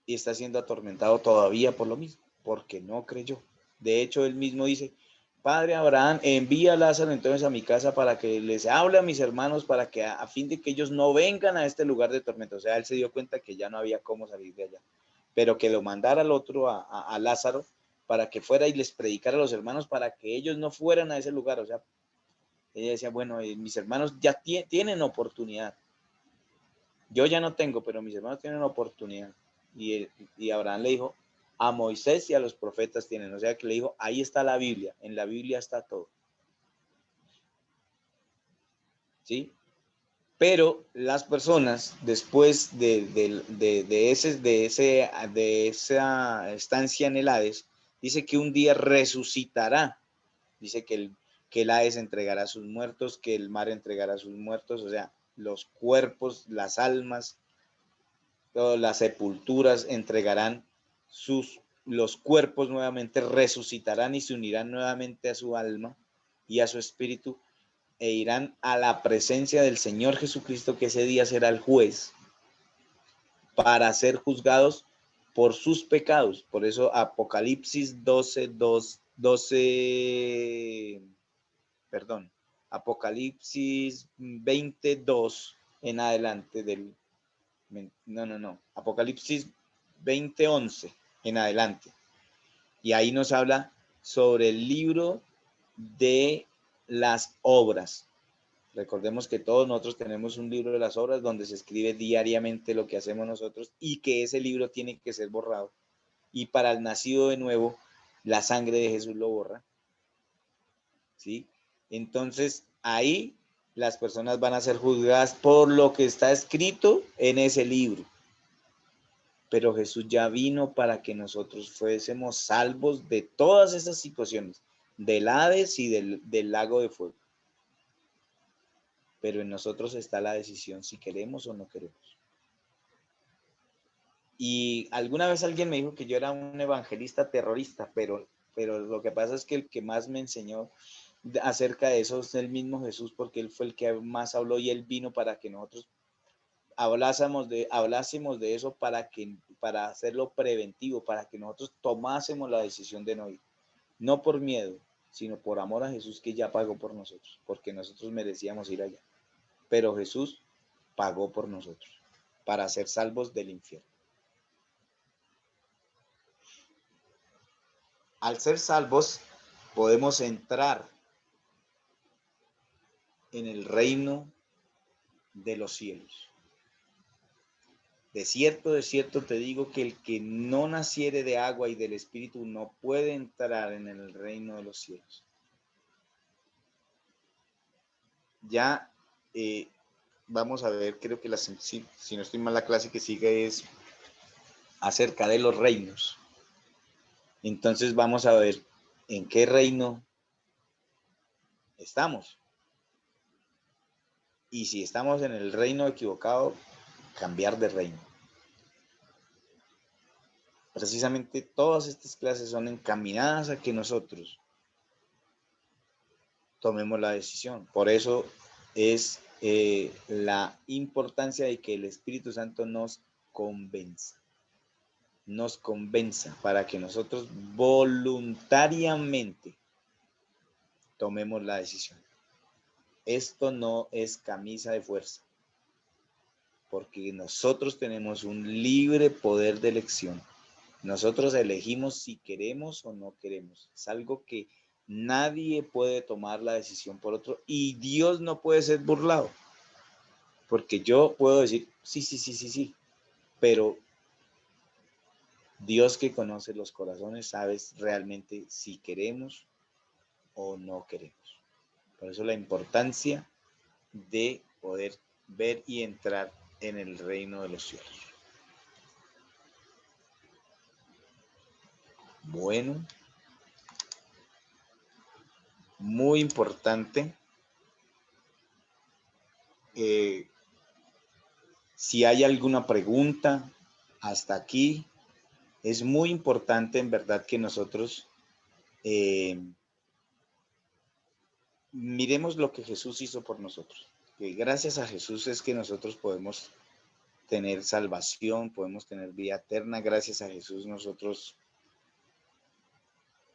y está siendo atormentado todavía por lo mismo, porque no creyó. De hecho, él mismo dice, Padre Abraham, envía a Lázaro entonces a mi casa para que les hable a mis hermanos, para que a fin de que ellos no vengan a este lugar de tormento. O sea, él se dio cuenta que ya no había cómo salir de allá, pero que lo mandara al otro, a Lázaro, para que fuera y les predicara a los hermanos, para que ellos no fueran a ese lugar. O sea, ella decía, bueno, mis hermanos ya tienen oportunidad. Yo ya no tengo, pero mis hermanos tienen oportunidad. Y Abraham le dijo, a Moisés y a los profetas tienen. O sea que le dijo, ahí está la Biblia, en la Biblia está todo. ¿Sí? Pero las personas, después de esa estancia en el Hades, dice que un día resucitará. Dice que el Hades entregará a sus muertos, que el mar entregará a sus muertos, o sea, los cuerpos, las almas, todas las sepulturas entregarán los cuerpos nuevamente, resucitarán y se unirán nuevamente a su alma y a su espíritu e irán a la presencia del Señor Jesucristo, que ese día será el juez, para ser juzgados por sus pecados. Por eso Apocalipsis 12, perdón, Apocalipsis 22 en adelante Apocalipsis 20:11 en adelante. Y ahí nos habla sobre el libro de las obras. Recordemos que todos nosotros tenemos un libro de las obras donde se escribe diariamente lo que hacemos nosotros y que ese libro tiene que ser borrado. Y para el nacido de nuevo, la sangre de Jesús lo borra. ¿Sí? Entonces, ahí las personas van a ser juzgadas por lo que está escrito en ese libro. Pero Jesús ya vino para que nosotros fuésemos salvos de todas esas situaciones, del Hades y del lago de fuego. Pero en nosotros está la decisión si queremos o no queremos. Y alguna vez alguien me dijo que yo era un evangelista terrorista, pero lo que pasa es que el que más me enseñó acerca de eso es el mismo Jesús, porque él fue el que más habló y él vino para que nosotros hablásemos de eso para hacerlo preventivo, para que nosotros tomásemos la decisión de no ir, no por miedo, sino por amor a Jesús, que ya pagó por nosotros, porque nosotros merecíamos ir allá, pero Jesús pagó por nosotros para ser salvos del infierno. Al ser salvos podemos entrar en el reino de los cielos. De cierto te digo que el que no naciere de agua y del Espíritu no puede entrar en el reino de los cielos. Ya vamos a ver, creo que si no estoy mal, la clase que sigue es acerca de los reinos. Entonces vamos a ver en qué reino estamos. Y si estamos en el reino equivocado, cambiar de reino. Precisamente todas estas clases son encaminadas a que nosotros tomemos la decisión. Por eso es la importancia de que el Espíritu Santo nos convenza para que nosotros voluntariamente tomemos la decisión. Esto no es camisa de fuerza, porque nosotros tenemos un libre poder de elección. Nosotros elegimos si queremos o no queremos. Es algo que nadie puede tomar la decisión por otro y Dios no puede ser burlado. Porque yo puedo decir, sí, pero Dios, que conoce los corazones, sabe realmente si queremos o no queremos. Por eso la importancia de poder ver y entrar en el reino de los cielos. Bueno, muy importante. Si hay alguna pregunta hasta aquí, es muy importante en verdad que nosotros miremos lo que Jesús hizo por nosotros. Que gracias a Jesús es que nosotros podemos tener salvación, podemos tener vida eterna. Gracias a Jesús nosotros,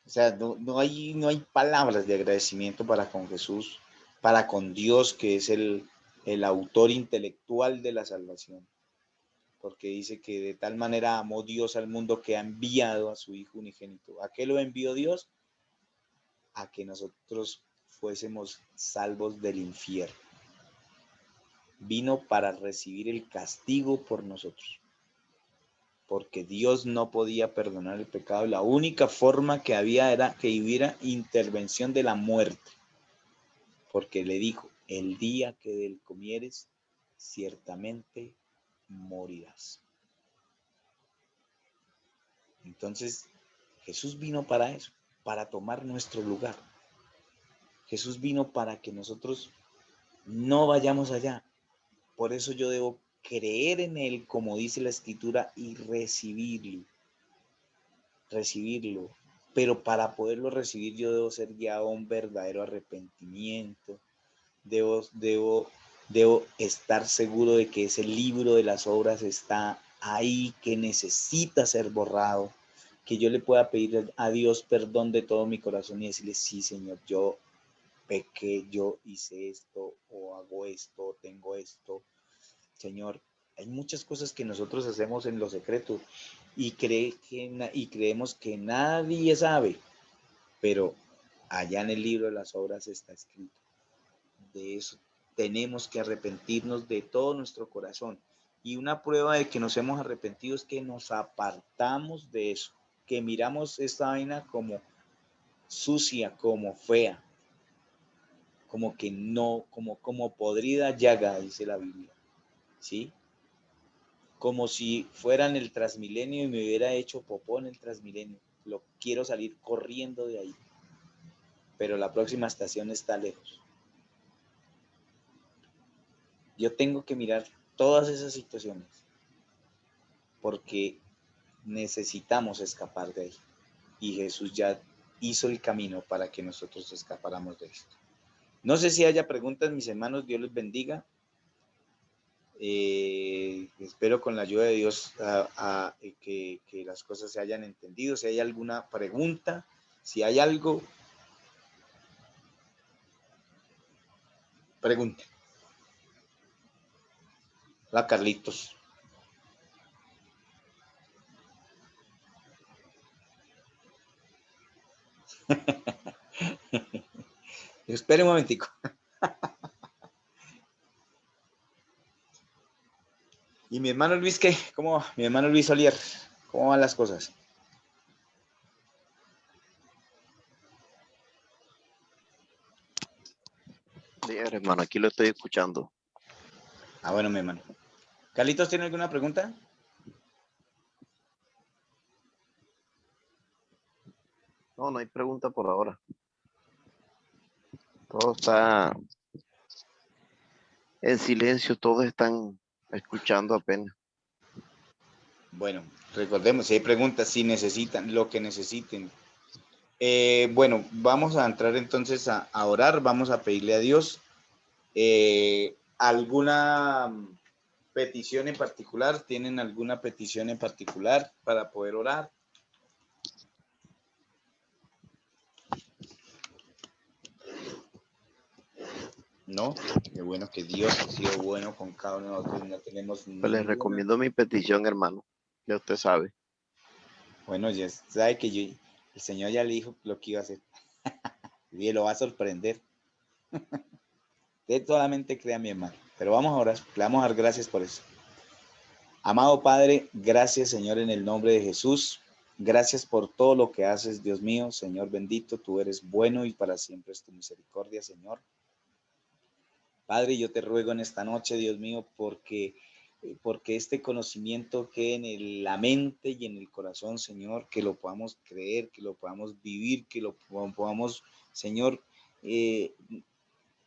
o sea, no hay palabras de agradecimiento para con Jesús, para con Dios, que es el autor intelectual de la salvación. Porque dice que de tal manera amó Dios al mundo que ha enviado a su Hijo unigénito. ¿A qué lo envió Dios? A que nosotros fuésemos salvos del infierno. Vino para recibir el castigo por nosotros, porque Dios no podía perdonar el pecado. La única forma que había era que hubiera intervención de la muerte, porque le dijo, el día que de él comieres, ciertamente morirás. Entonces, Jesús vino para eso, para tomar nuestro lugar. Jesús vino para que nosotros no vayamos allá. Por eso yo debo creer en Él, como dice la Escritura, y recibirlo. Pero para poderlo recibir yo debo ser guiado a un verdadero arrepentimiento. Debo estar seguro de que ese libro de las obras está ahí, que necesita ser borrado, que yo le pueda pedir a Dios perdón de todo mi corazón y decirle, sí, Señor, yo pequé, yo hice esto, o hago esto, o tengo esto. Señor, hay muchas cosas que nosotros hacemos en lo secreto y creemos que nadie sabe, pero allá en el libro de las obras está escrito. De eso tenemos que arrepentirnos de todo nuestro corazón. Y una prueba de que nos hemos arrepentido es que nos apartamos de eso, que miramos esta vaina como sucia, como fea, como que no, como podrida llaga, dice la Biblia, ¿sí? Como si fuera en el Transmilenio y me hubiera hecho popó en el Transmilenio. Quiero salir corriendo de ahí, pero la próxima estación está lejos. Yo tengo que mirar todas esas situaciones porque necesitamos escapar de ahí. Y Jesús ya hizo el camino para que nosotros escapáramos de esto. No sé si haya preguntas, mis hermanos, Dios les bendiga. Espero con la ayuda de Dios que las cosas se hayan entendido. Si hay alguna pregunta, si hay algo, pregunte. Hola, Carlitos. Espere un momentico. ¿Y mi hermano Luis qué? ¿Cómo va? Mi hermano Luis Olier, ¿cómo van las cosas? Bien, hermano, aquí lo estoy escuchando. Ah, bueno, mi hermano. ¿Carlitos tiene alguna pregunta? No, no hay pregunta por ahora. Todo está en silencio, todos están escuchando apenas. Bueno, recordemos, si hay preguntas, si necesitan, lo que necesiten. Bueno, vamos a entrar entonces a orar, vamos a pedirle a Dios alguna petición en particular. ¿Tienen alguna petición en particular para poder orar? No, qué bueno que Dios ha sido bueno con cada uno de nosotros, no tenemos Pues les ninguna. recomiendo mi petición, hermano. Ya usted sabe. Bueno, ya sabe que el Señor ya le dijo lo que iba a hacer y lo va a sorprender. Usted solamente crea, mi hermano, pero vamos a orar, le vamos a dar gracias por eso. Amado Padre, gracias, Señor, en el nombre de Jesús. Gracias por todo lo que haces, Dios mío. Señor bendito, tú eres bueno y para siempre es tu misericordia, Señor. Padre, yo te ruego en esta noche, Dios mío, porque este conocimiento quede en la mente y en el corazón, Señor, que lo podamos creer, que lo podamos vivir, que lo podamos, Señor, eh,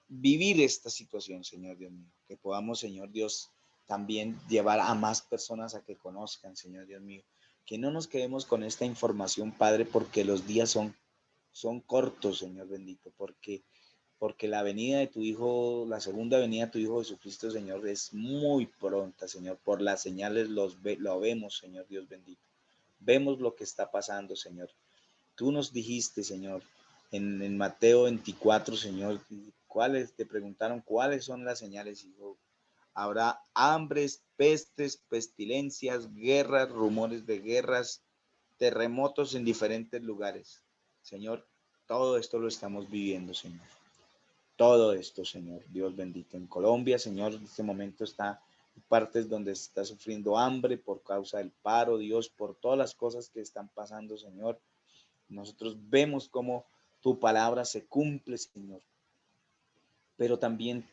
vivir esta situación, Señor Dios mío. Que podamos, Señor Dios, también llevar a más personas a que conozcan, Señor Dios mío. Que no nos quedemos con esta información, Padre, porque los días son cortos, Señor bendito, porque porque la venida de tu Hijo, la segunda venida de tu Hijo Jesucristo, Señor, es muy pronta, Señor. Por las señales lo vemos, Señor Dios bendito. Vemos lo que está pasando, Señor. Tú nos dijiste, Señor, en Mateo 24, Señor, te preguntaron cuáles son las señales, Hijo. Habrá hambres, pestes, pestilencias, guerras, rumores de guerras, terremotos en diferentes lugares. Señor, todo esto lo estamos viviendo, Señor. Todo esto, Señor, Dios bendito. En Colombia, Señor, en este momento está en partes donde se está sufriendo hambre por causa del paro, Dios, por todas las cosas que están pasando, Señor. Nosotros vemos cómo tu palabra se cumple, Señor. Pero también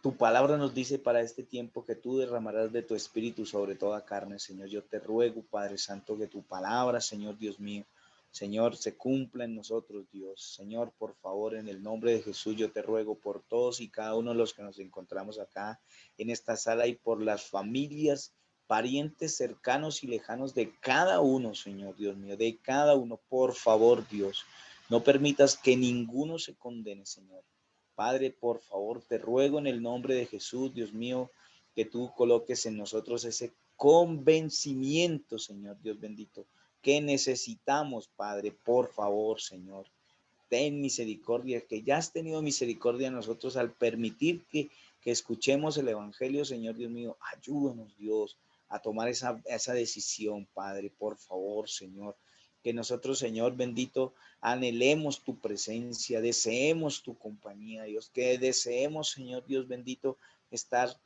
tu palabra nos dice para este tiempo que tú derramarás de tu espíritu sobre toda carne, Señor. Yo te ruego, Padre Santo, que tu palabra, Señor Dios mío, Señor, se cumpla en nosotros, Dios. Señor, por favor, en el nombre de Jesús, yo te ruego por todos y cada uno de los que nos encontramos acá en esta sala y por las familias, parientes cercanos y lejanos de cada uno, Señor Dios mío, de cada uno, por favor, Dios. No permitas que ninguno se condene, Señor. Padre, por favor, te ruego en el nombre de Jesús, Dios mío, que tú coloques en nosotros ese convencimiento, Señor Dios bendito, que necesitamos, Padre, por favor, Señor. Ten misericordia, que ya has tenido misericordia de nosotros al permitir que escuchemos el Evangelio, Señor Dios mío. Ayúdanos, Dios, a tomar esa decisión, Padre, por favor, Señor. Que nosotros, Señor bendito, anhelemos tu presencia, deseemos tu compañía, Dios, que deseemos, Señor Dios bendito, estar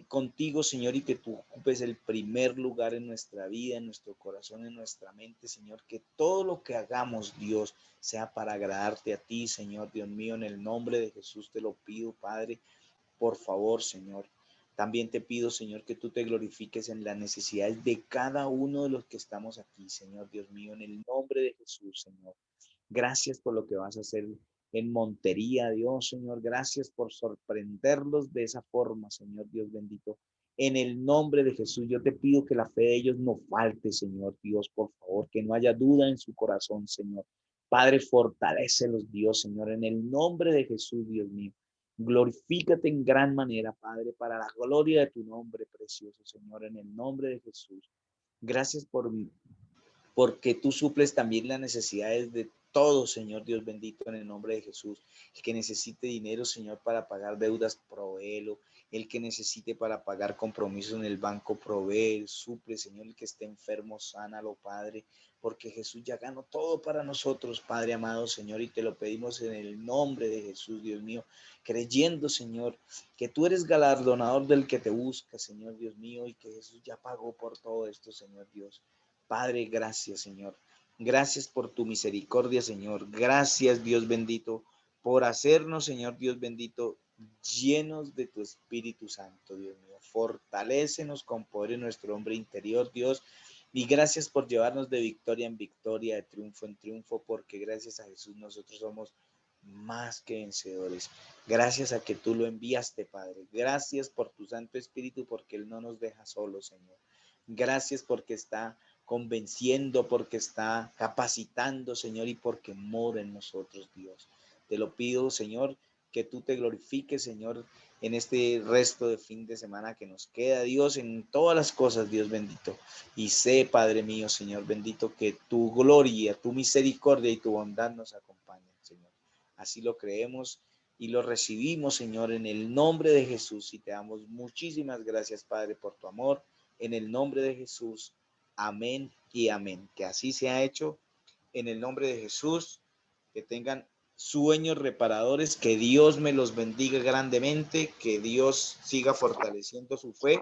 contigo, Señor, y que tú ocupes el primer lugar en nuestra vida, en nuestro corazón, en nuestra mente, Señor, que todo lo que hagamos, Dios, sea para agradarte a ti, Señor, Dios mío, en el nombre de Jesús te lo pido, Padre, por favor, Señor. También te pido, Señor, que tú te glorifiques en las necesidades de cada uno de los que estamos aquí, Señor, Dios mío, en el nombre de Jesús, Señor. Gracias por lo que vas a hacer en Montería, Dios, Señor. Gracias por sorprenderlos de esa forma, Señor, Dios bendito. En el nombre de Jesús, yo te pido que la fe de ellos no falte, Señor, Dios, por favor, que no haya duda en su corazón, Señor. Padre, fortalécelos, Dios, Señor, en el nombre de Jesús, Dios mío. Glorifícate en gran manera, Padre, para la gloria de tu nombre precioso, Señor, en el nombre de Jesús. Gracias porque tú suples también las necesidades de todos, Señor Dios bendito, en el nombre de Jesús. El que necesite dinero, Señor, para pagar deudas, provéelo. El que necesite para pagar compromisos en el banco, provee, suple, Señor. El que esté enfermo, sánalo, Padre, porque Jesús ya ganó todo para nosotros, Padre amado, Señor, y te lo pedimos en el nombre de Jesús, Dios mío, creyendo, Señor, que tú eres galardonador del que te busca, Señor Dios mío, y que Jesús ya pagó por todo esto, Señor Dios. Padre, gracias, Señor. Gracias por tu misericordia, Señor. Gracias, Dios bendito, por hacernos, Señor Dios bendito, llenos de tu Espíritu Santo, Dios mío. Fortalécenos con poder en nuestro hombre interior, Dios. Y gracias por llevarnos de victoria en victoria, de triunfo en triunfo, porque gracias a Jesús nosotros somos más que vencedores. Gracias a que tú lo enviaste, Padre. Gracias por tu Santo Espíritu, porque Él no nos deja solos, Señor. Gracias porque está convenciendo, porque está capacitando, Señor, y porque mora en nosotros, Dios. Te lo pido, Señor, que tú te glorifiques, Señor, en este resto de fin de semana que nos queda, Dios, en todas las cosas, Dios bendito. Y sé, Padre mío, Señor bendito, que tu gloria, tu misericordia y tu bondad nos acompañan, Señor. Así lo creemos y lo recibimos, Señor, en el nombre de Jesús. Y te damos muchísimas gracias, Padre, por tu amor. En el nombre de Jesús. Amén y amén. Que así se ha hecho en el nombre de Jesús. Que tengan sueños reparadores. Que Dios me los bendiga grandemente. Que Dios siga fortaleciendo su fe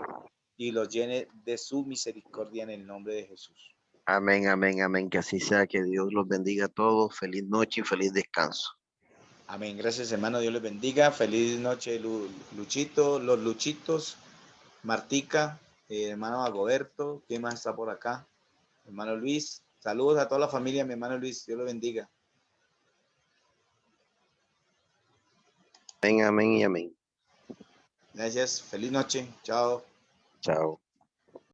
y los llene de su misericordia en el nombre de Jesús. Amén, amén, amén. Que así sea, que Dios los bendiga a todos. Feliz noche y feliz descanso. Amén. Gracias, hermano. Dios les bendiga. Feliz noche, Luchito, los Luchitos, Martica, hermano Agoberto. ¿Quién más está por acá? Hermano Luis. Saludos a toda la familia, mi hermano Luis. Dios lo bendiga. Amén, amén y amén. Gracias. Feliz noche. Chao. Chao.